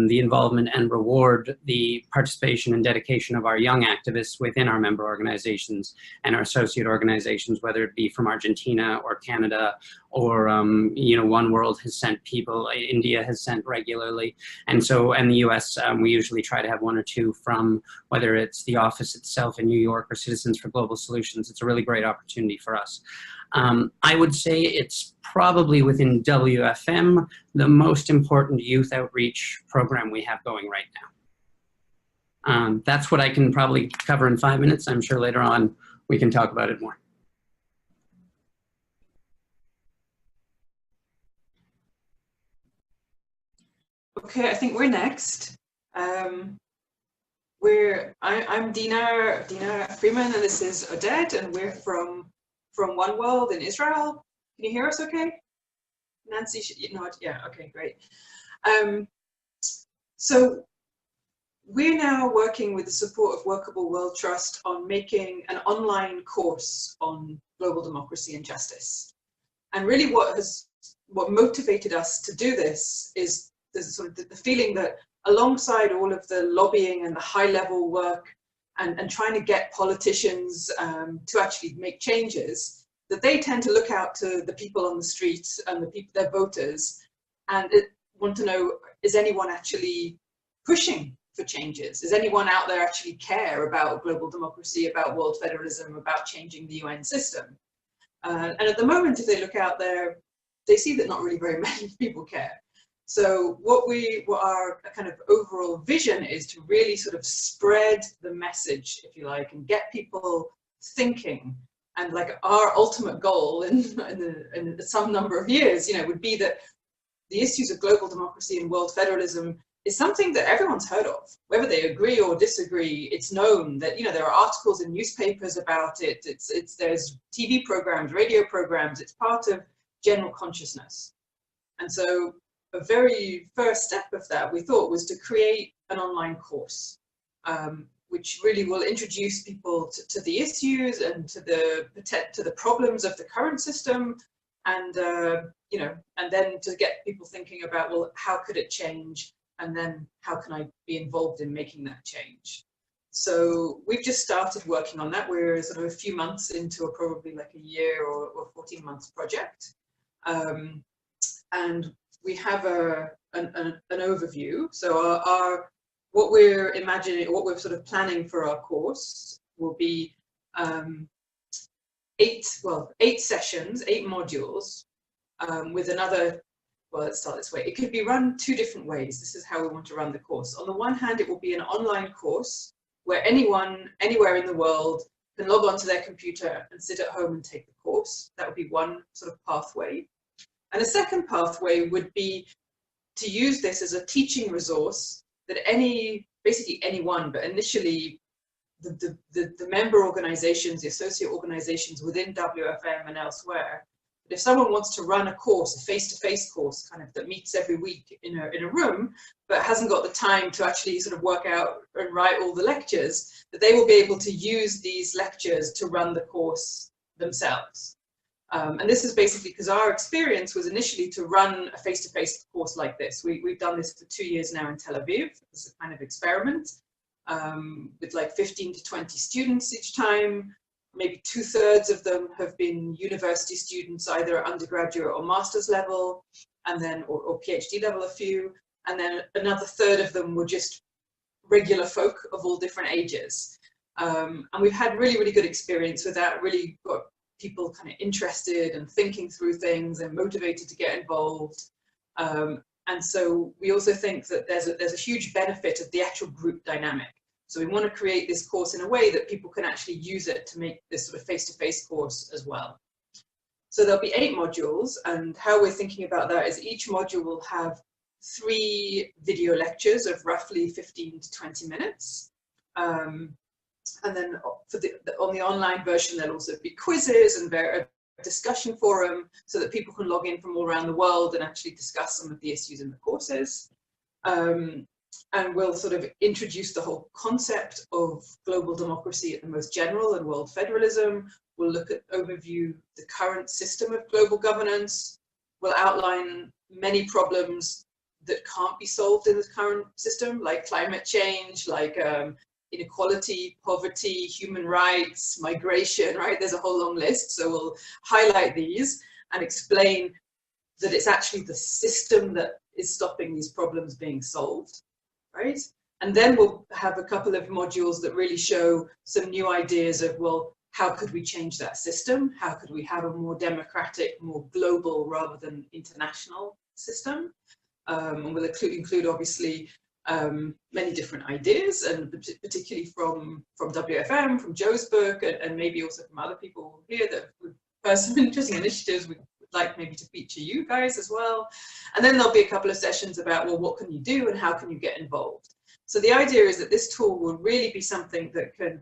the involvement and reward the participation and dedication of our young activists within our member organizations and our associate organizations, whether it be from Argentina or Canada or, One World has sent people, India has sent regularly. And the US, we usually try to have one or two from, whether it's the office itself in New York or Citizens for Global Solutions. It's a really great opportunity for us. I would say it's probably within WFM the most important youth outreach program we have going right now. That's what I can probably cover in 5 minutes. I'm sure later on we can talk about it more. Okay, I think we're next. I'm Dena Freeman, and this is Oded, and we're from One World in Israel. Can you hear us okay? Nancy, yeah, okay, great. So we're now working with the support of Workable World Trust on making an online course on global democracy and justice. And really what motivated us to do this is sort of the feeling that alongside all of the lobbying and the high level work and trying to get politicians to actually make changes, that they tend to look out to the people on the streets and the people, their voters, and want to know, is anyone actually pushing for changes? Does anyone out there actually care about global democracy, about world federalism, about changing the UN system? And at the moment, if they look out there, they see that not really very many people care. So what our kind of overall vision is to really sort of spread the message, if you like, and get people thinking. And like our ultimate goal in some number of years, would be that the issues of global democracy and world federalism is something that everyone's heard of. Whether they agree or disagree, it's known that, there are articles in newspapers about it. There's TV programs, radio programs. It's part of general consciousness. And so a very first step of that, we thought, was to create an online course, which really will introduce people to the issues and to the problems of the current system, and and then to get people thinking about, well, how could it change, and then how can I be involved in making that change? So we've just started working on that. We're sort of a few months into probably like a year or 14 months project, and we have an overview. So what we're imagining, what we're sort of planning for our course will be 8 sessions, 8 modules, with another, well, let's start this way. It could be run 2 different ways. This is how we want to run the course. On the one hand, it will be an online course where anyone, anywhere in the world, can log onto their computer and sit at home and take the course. That would be one sort of pathway. And a second pathway would be to use this as a teaching resource that basically anyone, but initially the member organizations, the associate organizations within WFM and elsewhere, but if someone wants to run a course, a face-to-face course kind of that meets every week in a room, but hasn't got the time to actually sort of work out and write all the lectures, that they will be able to use these lectures to run the course themselves. And this is basically because our experience was initially to run a face-to-face course like this. We've done this for 2 years now in Tel Aviv as a kind of experiment, with like 15 to 20 students each time. Maybe 2/3 of them have been university students, either at undergraduate or master's level, and then or PhD level, a few, and then another 1/3 of them were just regular folk of all different ages. And we've had really, really good experience with that. Really got people kind of interested and thinking through things and motivated to get involved. And so we also think that there's a huge benefit of the actual group dynamic. So we want to create this course in a way that people can actually use it to make this sort of face-to-face course as well. So there'll be 8 modules, and how we're thinking about that is each module will have 3 video lectures of roughly 15 to 20 minutes. And then on the online version, there'll also be quizzes and a discussion forum so that people can log in from all around the world and actually discuss some of the issues in the courses. And we'll sort of introduce the whole concept of global democracy at the most general and world federalism. We'll look at overview the current system of global governance. will outline many problems that can't be solved in the current system, like climate change, like inequality, poverty, human rights, migration, right? There's a whole long list. So we'll highlight these and explain that it's actually the system that is stopping these problems being solved, right? And then we'll have a couple of modules that really show some new ideas of, well, how could we change that system? How could we have a more democratic, more global rather than international system? And we'll include obviously many different ideas, and particularly from WFM, from Joe's book, and maybe also from other people here that would have some interesting initiatives we'd like maybe to feature you guys as well. And then there'll be a couple of sessions about, well, what can you do and how can you get involved? So the idea is that this tool will really be something that can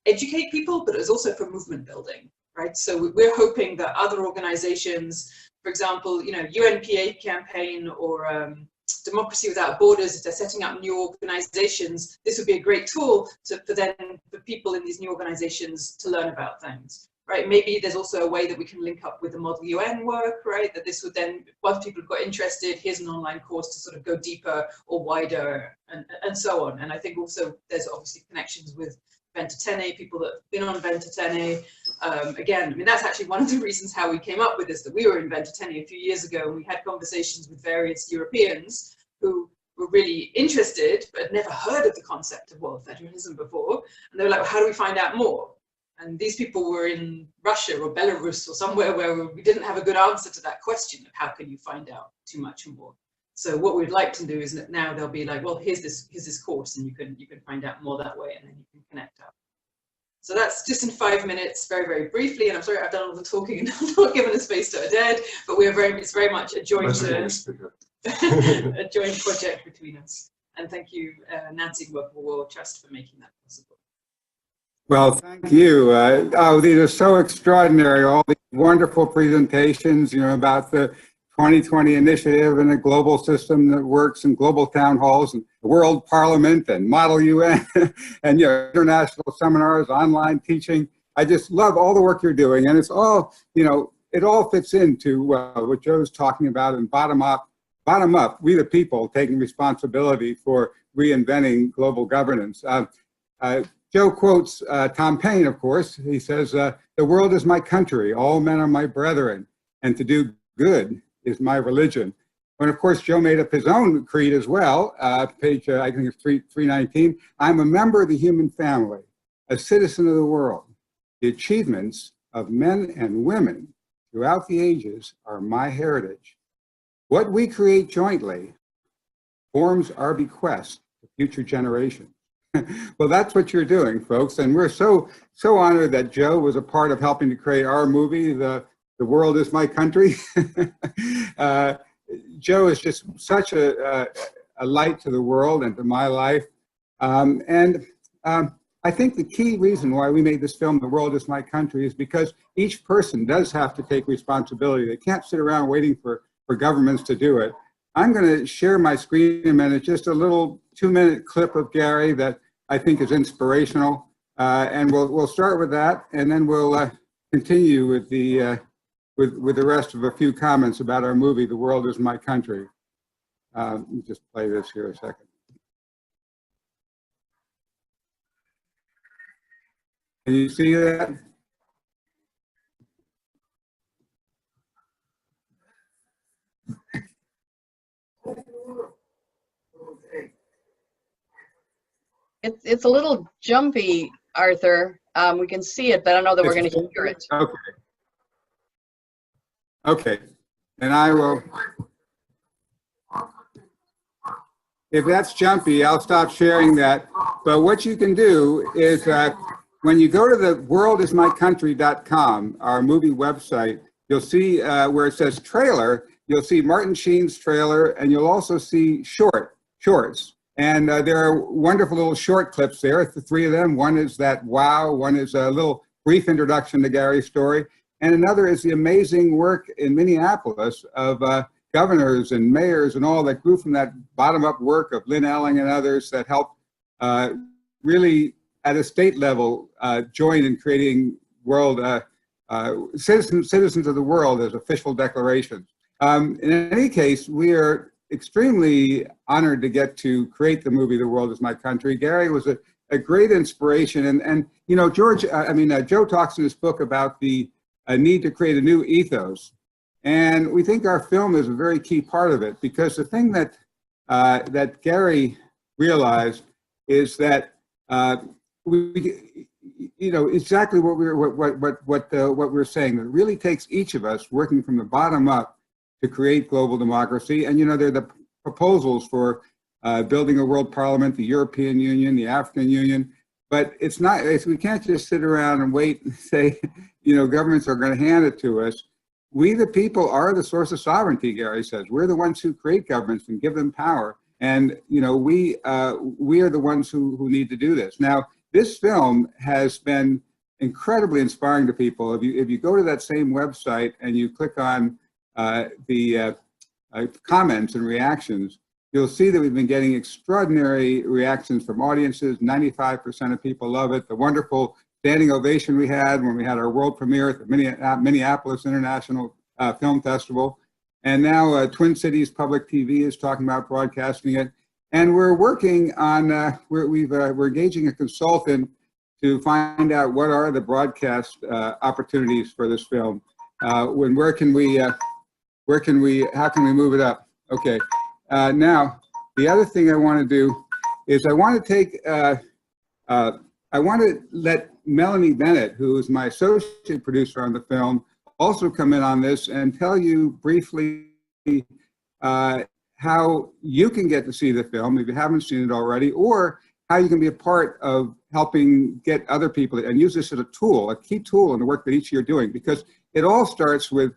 educate people, but it's also for movement building, right? So we're hoping that other organizations, for example, you know, UNPA campaign or Democracy Without Borders, if they're setting up new organizations, this would be a great tool for people in these new organizations to learn about things, right? Maybe there's also a way that we can link up with the Model UN work, right? That this would then, once people have got interested, here's an online course to sort of go deeper or wider and so on. And I think also there's obviously connections with Ventotene, people that have been on Ventotene. Again, I mean, that's actually one of the reasons how we came up with this, that we were in Ventotene a few years ago, and we had conversations with various Europeans who were really interested, but had never heard of the concept of world federalism before. And they were like, well, how do we find out more? And these people were in Russia or Belarus or somewhere where we didn't have a good answer to that question of how can you find out too much more. So what we'd like to do is that now they'll be like, well, here's this course, and you can find out more that way, and then you can connect up. So that's just in 5 minutes, very, very briefly. And I'm sorry I've done all the talking and not given the space to Oded, but it's very much a joint a joint project between us. And thank you, Nancy and Workable World Trust, for making that possible. Well, thank you. Oh, these are so extraordinary, all these wonderful presentations, you know, about the 2020 initiative and a global system that works, in global town halls and the World Parliament and Model UN and, you know, international seminars, online teaching. I just love all the work you're doing, and it's all, you know, it all fits into what Joe's talking about, and bottom up, we the people taking responsibility for reinventing global governance. Joe quotes Tom Paine, of course. He says, "The world is my country, all men are my brethren, and to do good is my religion." And of course, Joe made up his own creed as well. Page, I think it's 319. "I'm a member of the human family, a citizen of the world. The achievements of men and women throughout the ages are my heritage. What we create jointly forms our bequest to future generations." Well, that's what you're doing, folks. And we're so honored that Joe was a part of helping to create our movie, The World is My Country. Joe is just such a light to the world and to my life. I think the key reason why we made this film, The World is My Country, is because each person does have to take responsibility. They can't sit around waiting for governments to do it. I'm going to share my screen in a minute, just a little 2-minute clip of Gary that I think is inspirational. And we'll start with that, and then we'll continue with the rest of a few comments about our movie, The World is My Country. Let me just play this here a second. Can you see that? It's a little jumpy, Arthur. We can see it, but I don't know that we're going to hear it. Okay. Okay. And I will. If that's jumpy, I'll stop sharing that. But what you can do is when you go to the worldismycountry.com, our movie website, you'll see where it says trailer, you'll see Martin Sheen's trailer, and you'll also see shorts. And there are wonderful little short clips there, the 3 of them. One is that wow, one is a little brief introduction to Gary's story, and another is the amazing work in Minneapolis of governors and mayors and all that grew from that bottom-up work of Lynn Elling and others that helped really, at a state level, join in creating world citizens of the world as official declarations. In any case, we are extremely honored to get to create the movie The World Is My Country. Gary was a great inspiration, and you know, Joe talks in his book about the need to create a new ethos, and we think our film is a very key part of it, because the thing that that Gary realized is that we, you know, exactly what we're saying. That it really takes each of us working from the bottom up to create global democracy. And you know, there are the proposals for building a world parliament, the European Union, the African Union, but it's not. We can't just sit around and wait and say, you know, governments are going to hand it to us. We, the people, are the source of sovereignty. Gary says we're the ones who create governments and give them power. And you know, we are the ones who need to do this. Now, this film has been incredibly inspiring to people. If you go to that same website and you click on the comments and reactions, you'll see that we've been getting extraordinary reactions from audiences. 95% of people love it. The wonderful standing ovation we had when we had our world premiere at the Minneapolis International Film Festival. And now Twin Cities Public TV is talking about broadcasting it. And we're working on, we're engaging a consultant to find out what are the broadcast opportunities for this film. How can we move it up? Okay. Now, the other thing I want to do is I want to let Melanie Bennett, who is my associate producer on the film, also come in on this and tell you briefly how you can get to see the film if you haven't seen it already, or how you can be a part of helping get other people and use this as a tool, a key tool in the work that each of you are doing, because it all starts with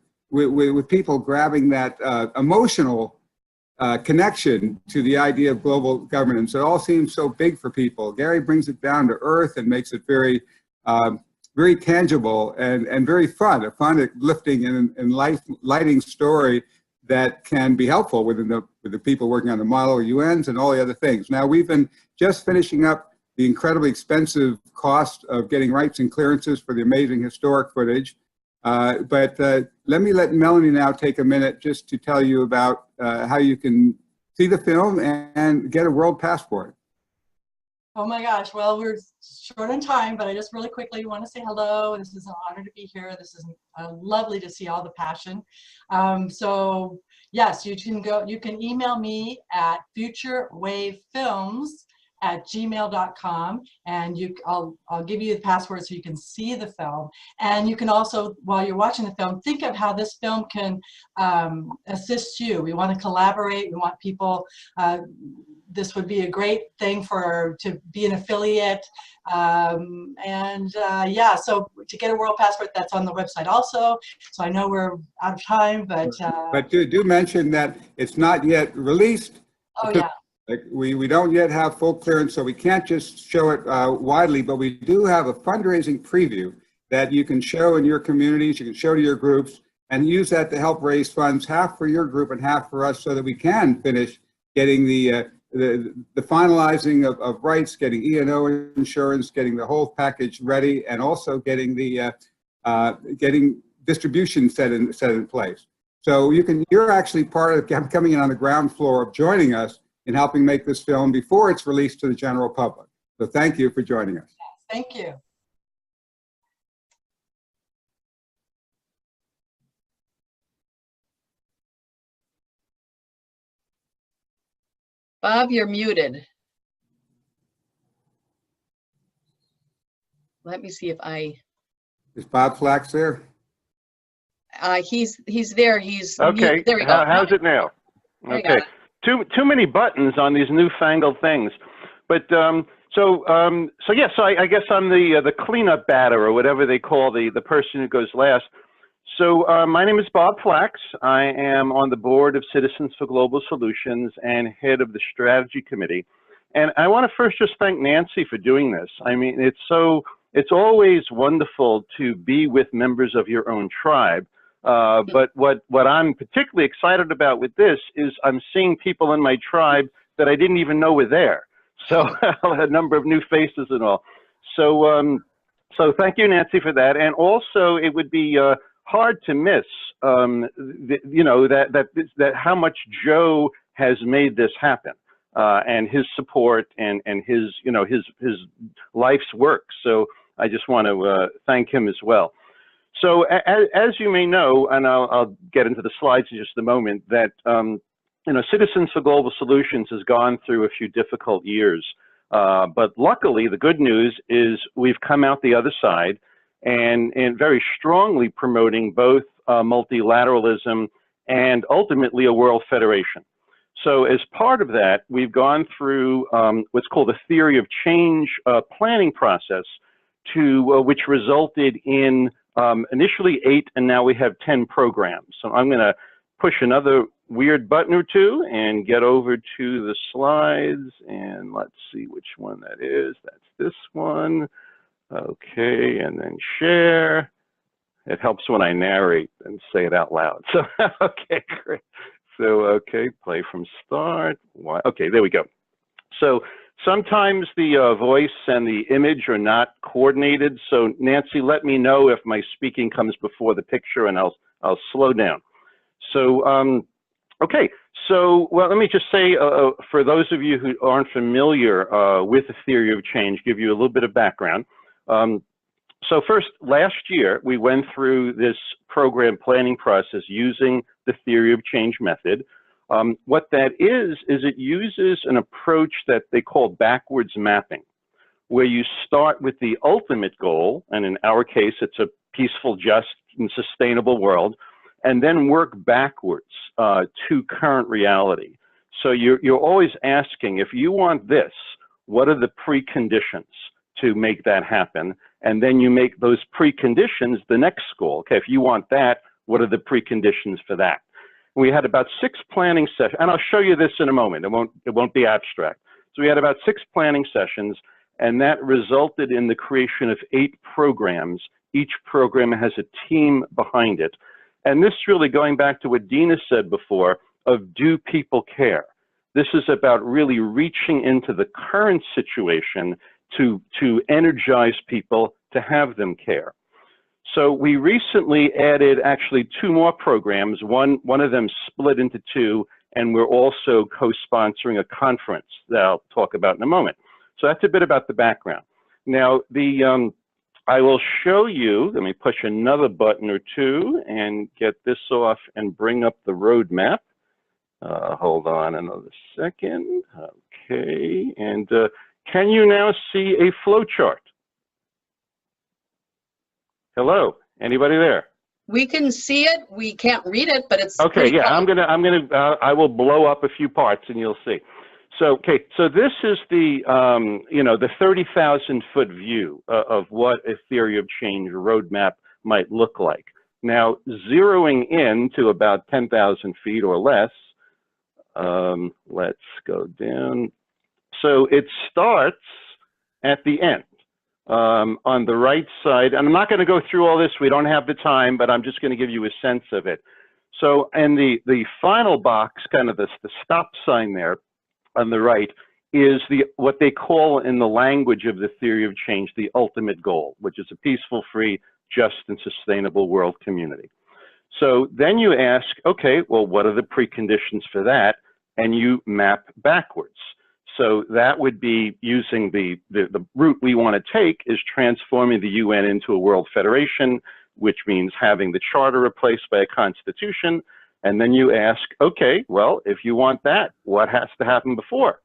people grabbing that emotional connection to the idea of global governance. It all seems so big for people. Gary brings it down to earth and makes it very very tangible and very fun, a fun, lifting and lighting story that can be helpful with the people working on the model UNs and all the other things. Now, we've been just finishing up the incredibly expensive cost of getting rights and clearances for the amazing historic footage. But let Melanie now take a minute just to tell you about how you can see the film and get a world passport. Oh my gosh, well, we're short on time, but I just really quickly want to say hello. This is an honor to be here. This is lovely to see all the passion. So yes, you can email me at futurewavefilms@gmail.com, and I'll give you the password so you can see the film. And you can also, while you're watching the film, think of how this film can assist you. We want to collaborate. We want people. This would be a great thing to be an affiliate. Yeah, so to get a world passport, that's on the website also. So I know we're out of time, but do mention that it's not yet released. Oh yeah. Like we don't yet have full clearance, so we can't just show it widely, but we do have a fundraising preview that you can show in your communities, you can show to your groups, and use that to help raise funds, half for your group and half for us, so that we can finish getting the finalizing of rights, getting E&O insurance, getting the whole package ready, and also getting the getting distribution set in place. So you're actually part of coming in on the ground floor of joining us in helping make this film before it's released to the general public. So thank you for joining us. Thank you. Bob, you're muted. Let me see if Is Bob Flax there? He's there. He's okay. Mute. There we go. How's it now? Okay. Too many buttons on these newfangled things, but I guess I'm the cleanup batter, or whatever they call the person who goes last. So my name is Bob Flax. I am on the board of Citizens for Global Solutions and head of the strategy committee. And I want to first just thank Nancy for doing this. I mean, it's always wonderful to be with members of your own tribe. But what I'm particularly excited about with this is I'm seeing people in my tribe that I didn't even know were there. So a number of new faces and all. So So thank you, Nancy, for that. And also, it would be hard to miss, you know, that how much Joe has made this happen, and his support and his, you know, his life's work. So I just want to thank him as well. So as you may know, and I'll get into the slides in just a moment, that you know, Citizens for Global Solutions has gone through a few difficult years. But luckily, the good news is we've come out the other side and very strongly promoting both multilateralism and ultimately a world federation. So as part of that, we've gone through what's called a theory of change planning process to which resulted in initially 8, and now we have 10 programs. So I'm going to push another weird button or two and get over to the slides, and let's see which one that is. That's this one. Okay, and then share. It helps when I narrate and say it out loud. So, okay, great. So, okay, play from start. Okay, there we go. So sometimes the voice and the image are not coordinated. So Nancy, let me know if my speaking comes before the picture, and I'll slow down. So, okay, so, well, let me just say, for those of you who aren't familiar with the theory of change, give you a little bit of background. So first, last year, we went through this program planning process using the theory of change method. What that is it uses an approach that they call backwards mapping, where you start with the ultimate goal, and in our case, it's a peaceful, just, and sustainable world, and then work backwards to current reality. So you're always asking, if you want this, what are the preconditions to make that happen? And then you make those preconditions the next goal. Okay, if you want that, what are the preconditions for that? We had about 6 planning sessions, and I'll show you this in a moment. It won't be abstract. So we had about 6 planning sessions, and that resulted in the creation of 8 programs. Each program has a team behind it. And this really, going back to what Dena said before, of do people care? This is about really reaching into the current situation to energize people to have them care. So we recently added actually 2 more programs. One of them split into 2, and we're also co-sponsoring a conference that I'll talk about in a moment. So that's a bit about the background. Now, I will show you, let me push another button or 2 and get this off and bring up the roadmap. Hold on another second. Okay, and can you now see a flow chart? Hello, anybody there? We can see it. We can't read it, but it's okay. Yeah, funny. I will blow up a few parts and you'll see. So, okay, so this is the, you know, the 30,000-foot view of what a theory of change roadmap might look like. Now, zeroing in to about 10,000 feet or less, let's go down. So it starts at the end on the right side, and I'm not going to go through all this. We don't have the time, but I'm just going to give you a sense of it. So, and the final box, kind of the stop sign there, on the right is what they call in the language of the theory of change, the ultimate goal, which is a peaceful, free, just, and sustainable world community. So then you ask, okay, well, what are the preconditions for that? And you map backwards. So that would be using the route we want to take is transforming the UN into a world federation, which means having the charter replaced by a constitution. And then you ask, okay, well, if you want that, what has to happen before?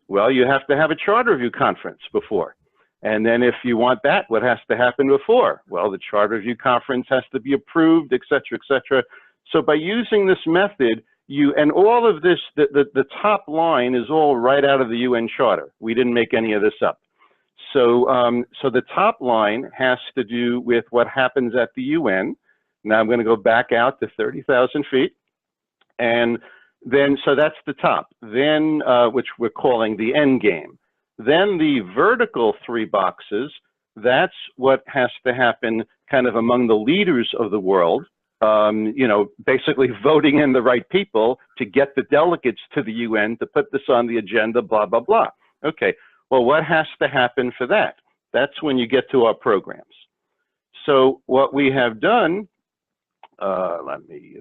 Well, you have to have a charter review conference before. And then if you want that, what has to happen before? Well, the charter review conference has to be approved, et cetera, et cetera. So by using this method, and all of this, the top line is all right out of the UN Charter. We didn't make any of this up. So, so the top line has to do with what happens at the UN. Now I'm going to go back out to 30,000 feet. And then, so that's the top. Then, which we're calling the end game. Then the vertical 3 boxes, that's what has to happen kind of among the leaders of the world. You know, basically voting in the right people to get the delegates to the UN to put this on the agenda, blah, blah, blah. Okay, well, what has to happen for that? that's when you get to our programs. So what we have done, let me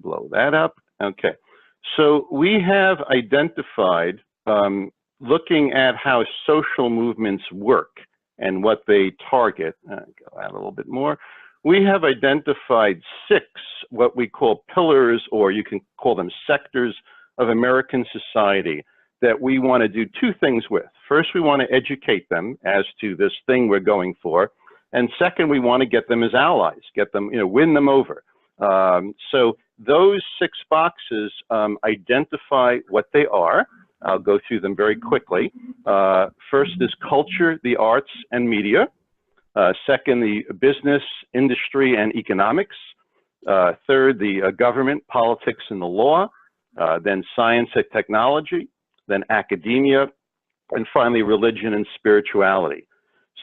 blow that up. Okay. So we have identified, looking at how social movements work and what they target. Go out a little bit more. We have identified 6 what we call pillars, or you can call them sectors of American society that we want to do 2 things with. First, we want to educate them as to this thing we're going for. And second, we want to get them as allies, get them, win them over. So those 6 boxes identify what they are. I'll go through them very quickly. First is culture, the arts, and media. Second, the business, industry, and economics. Third, the government, politics, and the law. Then science and technology. Then academia. And finally, religion and spirituality.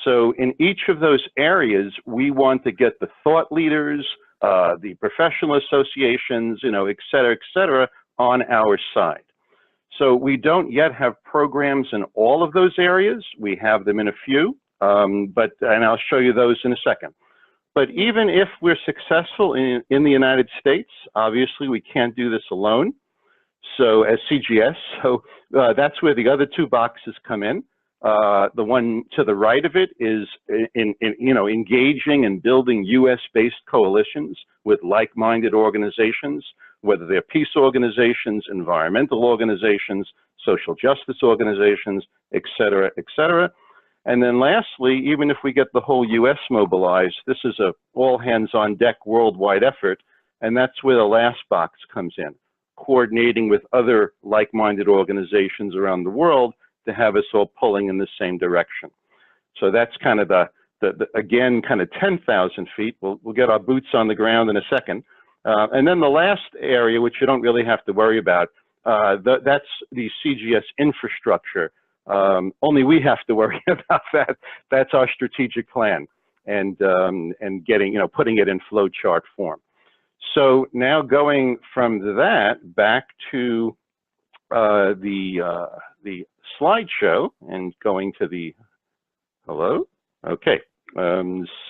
So in each of those areas, we want to get the thought leaders, the professional associations, et cetera, on our side. So we don't yet have programs in all of those areas. We have them in a few, and I'll show you those in a second. But even if we're successful in the United States, obviously we can't do this alone. So as CGS, that's where the other 2 boxes come in. The one to the right of it is engaging and building U.S.-based coalitions with like-minded organizations, whether they're peace organizations, environmental organizations, social justice organizations, et cetera, et cetera. And then lastly, even if we get the whole U.S. mobilized, this is a all-hands-on-deck worldwide effort, and that's where the last box comes in, coordinating with other like-minded organizations around the world to have us all pulling in the same direction. So that's kind of again, kind of 10,000 feet. We'll get our boots on the ground in a second. And then the last area, which you don't really have to worry about, that's the CGS infrastructure. Only we have to worry about that. That's our strategic plan and getting, putting it in flow chart form. So now going from that back to the slideshow and going to the, hello? Okay,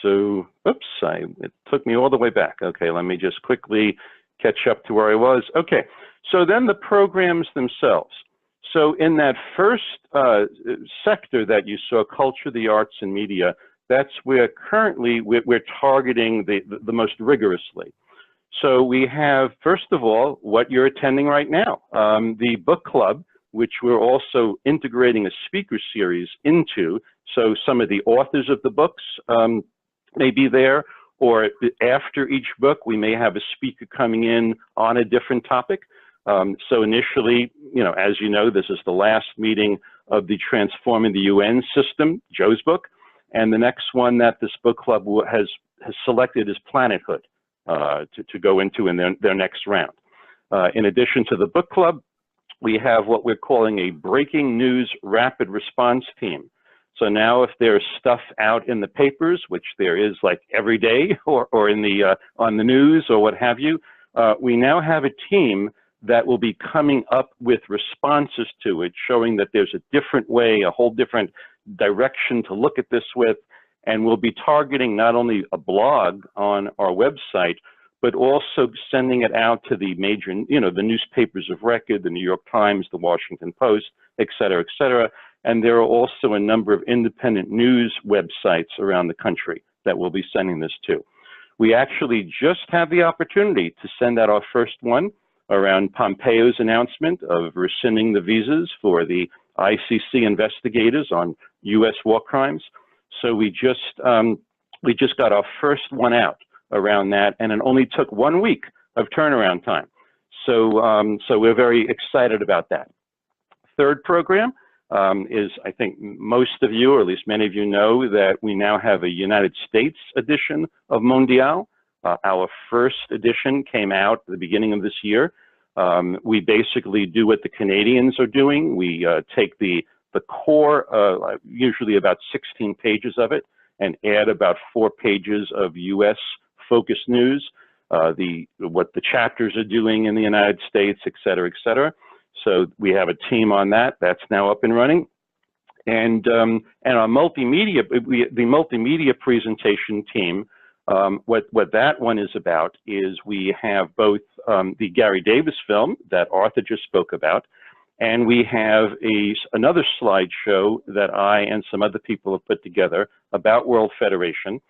so, oops, it took me all the way back. Okay, let me just quickly catch up to where I was. Okay, so then the programs themselves. So in that first sector that you saw, culture, the arts, and media, that's where currently we're targeting the most rigorously. So we have, first of all, what you're attending right now, the book club, which we're also integrating a speaker series into. So some of the authors of the books may be there, or after each book, we may have a speaker coming in on a different topic. So initially, as you know, this is the last meeting of the Transforming the UN System, Joe's book. And the next one that this book club has selected is Planethood to go into in their next round. In addition to the book club, we have what we're calling a breaking news rapid response team. So now if there's stuff out in the papers, which there is like every day or in the on the news or what have you, we now have a team that will be coming up with responses to it, showing that there's a different way, a whole different direction to look at this with, and we'll be targeting not only a blog on our website, but also sending it out to the major, the newspapers of record, the New York Times, the Washington Post, et cetera, et cetera. And there are also a number of independent news websites around the country that we'll be sending this to. We actually just had the opportunity to send out our first one around Pompeo's announcement of rescinding the visas for the ICC investigators on U.S. war crimes. So we just got our first one out around that, and it only took 1 week of turnaround time. So, so we're very excited about that. Third program is, I think most of you, or at least many of you know, that we now have a United States edition of Mondial. Our first edition came out at the beginning of this year. We basically do what the Canadians are doing. We take the core, usually about 16 pages of it, and add about 4 pages of U.S. focused news, what the chapters are doing in the United States, et cetera, et cetera. So we have a team on that. That's now up and running. And our multimedia, the multimedia presentation team, what that one is about is we have both the Gary Davis film that Arthur just spoke about, and we have another slideshow that I and some other people have put together about World Federation.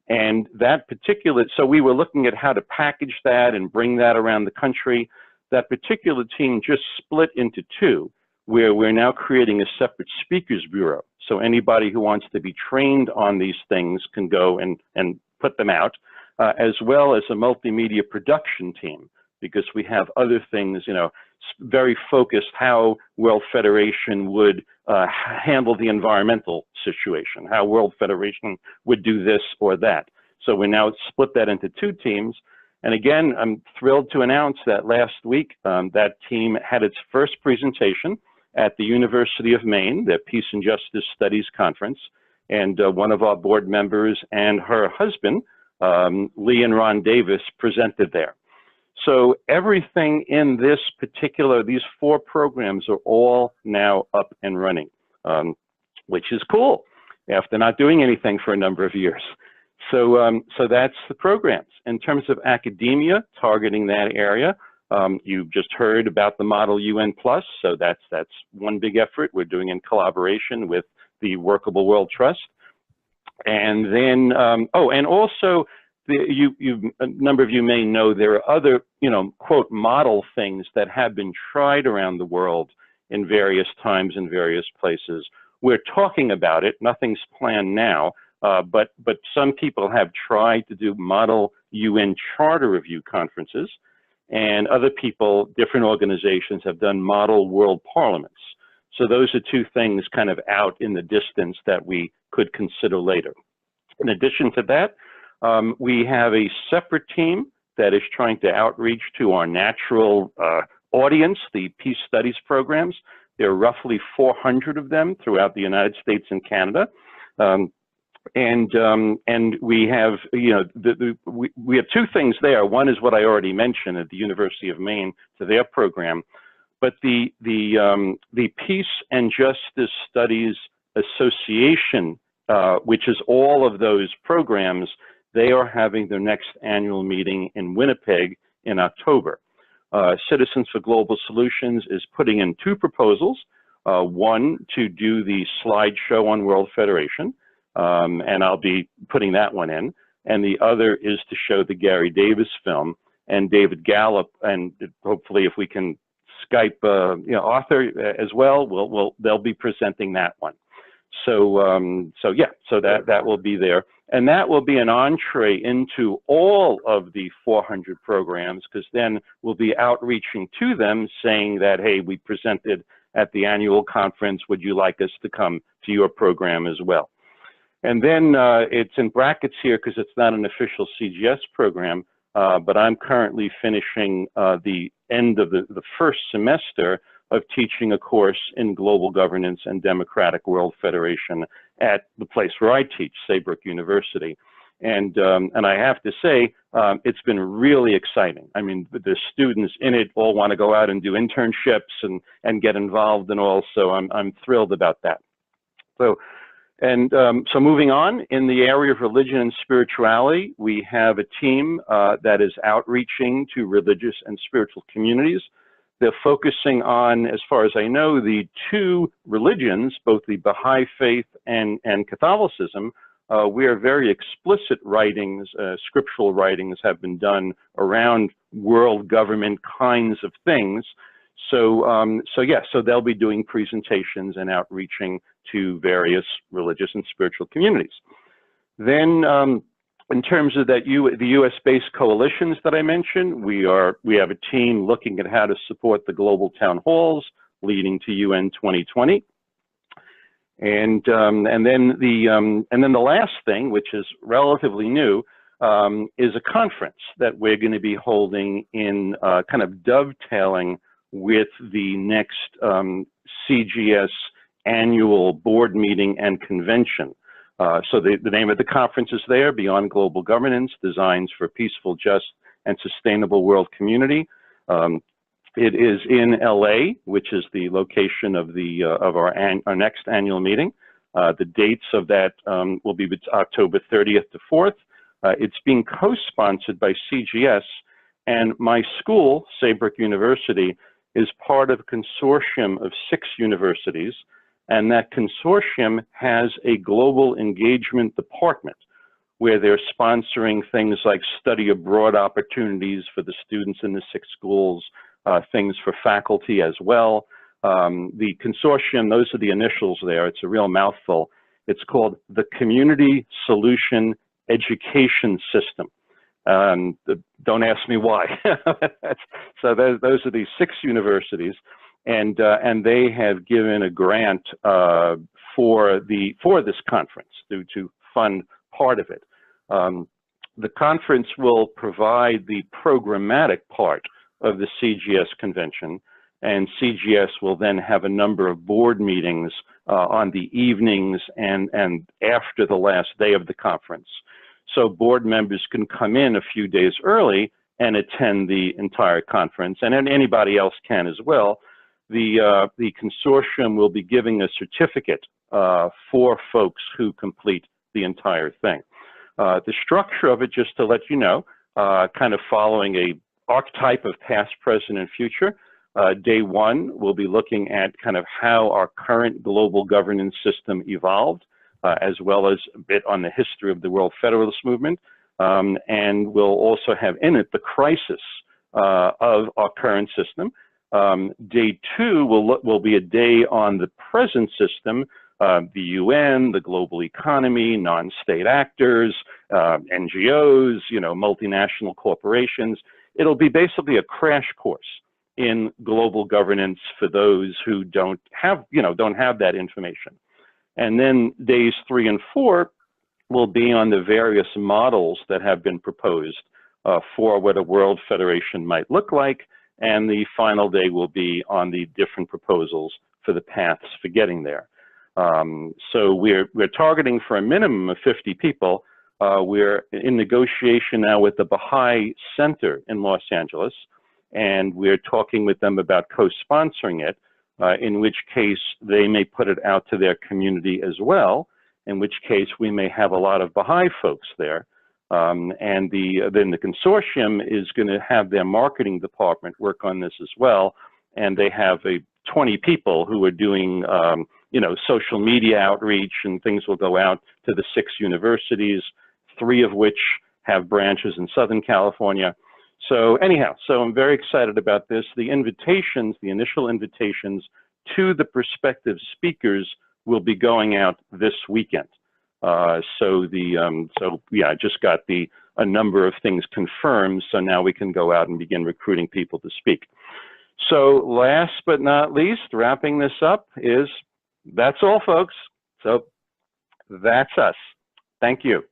And that particular, so we were looking at how to package that and bring that around the country. That particular team just split into two, where we're now creating a separate speakers bureau. So anybody who wants to be trained on these things can go and put them out, as well as a multimedia production team, because we have other things, you know, very focused how World Federation would handle the environmental situation, how World Federation would do this or that. So we now split that into two teams. And again, I'm thrilled to announce that last week, that team had its first presentation at the University of Maine, their Peace and Justice Studies Conference. And one of our board members and her husband, Lee and Ron Davis, presented there. So everything in this particular, these 4 programs are all now up and running, which is cool after not doing anything for a number of years. So, so that's the programs. In terms of academia, targeting that area, you've just heard about the Model UN Plus, so that's one big effort we're doing in collaboration with the Workable World Trust. And then, oh, and also, a number of you may know there are other, you know, quote, model things that have been tried around the world in various times in various places. We're talking about it, nothing's planned now, but some people have tried to do model UN Charter Review conferences, and other people, different organizations, have done model world parliaments. So those are 2 things kind of out in the distance that we could consider later. In addition to that, we have a separate team that is trying to outreach to our natural audience, the Peace Studies programs. There are roughly 400 of them throughout the United States and Canada. And we have, you know, we have 2 things there. One is what I already mentioned at the University of Maine to their program, but the Peace and Justice Studies Association, which is all of those programs, they are having their next annual meeting in Winnipeg in October. Citizens for Global Solutions is putting in 2 proposals. One, to do the slideshow on World Federation, and I'll be putting that one in. And the other is to show the Gary Davis film, and David Gallup, and hopefully if we can Skype you know, Arthur as well, they'll be presenting that one. So, so yeah, so that will be there. And that will be an entree into all of the 400 programs, because then we'll be outreaching to them saying that, hey, we presented at the annual conference, would you like us to come to your program as well? And then it's in brackets here because it's not an official CGS program, but I'm currently finishing the end of the first semester of teaching a course in global governance and democratic world federation at the place where I teach, Saybrook University. And I have to say, it's been really exciting. I mean, the students in it all want to go out and do internships and get involved and all, so I'm thrilled about that. So, and so moving on, in the area of religion and spirituality, we have a team that is outreaching to religious and spiritual communities. They're focusing on, as far as I know, the 2 religions, both the Baha'i faith and Catholicism, where very explicit writings, scriptural writings have been done around world government kinds of things. So, so yeah, so they'll be doing presentations and outreaching to various religious and spiritual communities. Then, in terms of that, the US-based coalitions that I mentioned, we have a team looking at how to support the global town halls leading to UN 2020. And then the last thing, which is relatively new, is a conference that we're going to be holding in kind of dovetailing with the next CGS annual board meeting and convention. So the name of the conference is there, Beyond Global Governance, Designs for Peaceful, Just, and Sustainable World Community. It is in LA, which is the location of the of our next annual meeting. The dates of that will be October 30th to 4th. It's being co-sponsored by CGS, and my school, Saybrook University, is part of a consortium of 6 universities, and that consortium has a global engagement department where they're sponsoring things like study abroad opportunities for the students in the 6 schools, things for faculty as well. The consortium, those are the initials there, it's a real mouthful. It's called the Community Solution Education System. Don't ask me why. So those are the 6 universities, and they have given a grant for this conference to fund part of it. The conference will provide the programmatic part of the CGS convention, and CGS will then have a number of board meetings on the evenings and after the last day of the conference. So board members can come in a few days early and attend the entire conference, and anybody else can as well. The consortium will be giving a certificate for folks who complete the entire thing. The structure of it, just to let you know, kind of following a archetype of past, present, and future. Day 1, we'll be looking at kind of how our current global governance system evolved, as well as a bit on the history of the World Federalist Movement. And we'll also have in it the crisis of our current system. Day 2 will be a day on the present system, the UN, the global economy, non-state actors, NGOs, multinational corporations. It'll be basically a crash course in global governance for those who don't have that information. And then days 3 and 4 will be on the various models that have been proposed for what a world federation might look like. And the final day will be on the different proposals for the paths for getting there. So we're targeting for a minimum of 50 people. We're in negotiation now with the Baha'i Center in Los Angeles, and we're talking with them about co-sponsoring it, in which case they may put it out to their community as well, in which case we may have a lot of Baha'i folks there. And then the consortium is going to have their marketing department work on this as well, and they have 20 people who are doing social media outreach, and things will go out to the 6 universities, 3 of which have branches in Southern California. So anyhow, so I'm very excited about this. The invitations, the initial invitations to the prospective speakers will be going out this weekend. I just got a number of things confirmed, so now we can go out and begin recruiting people to speak. So last but not least, wrapping this up that's all, folks. So that's us. Thank you.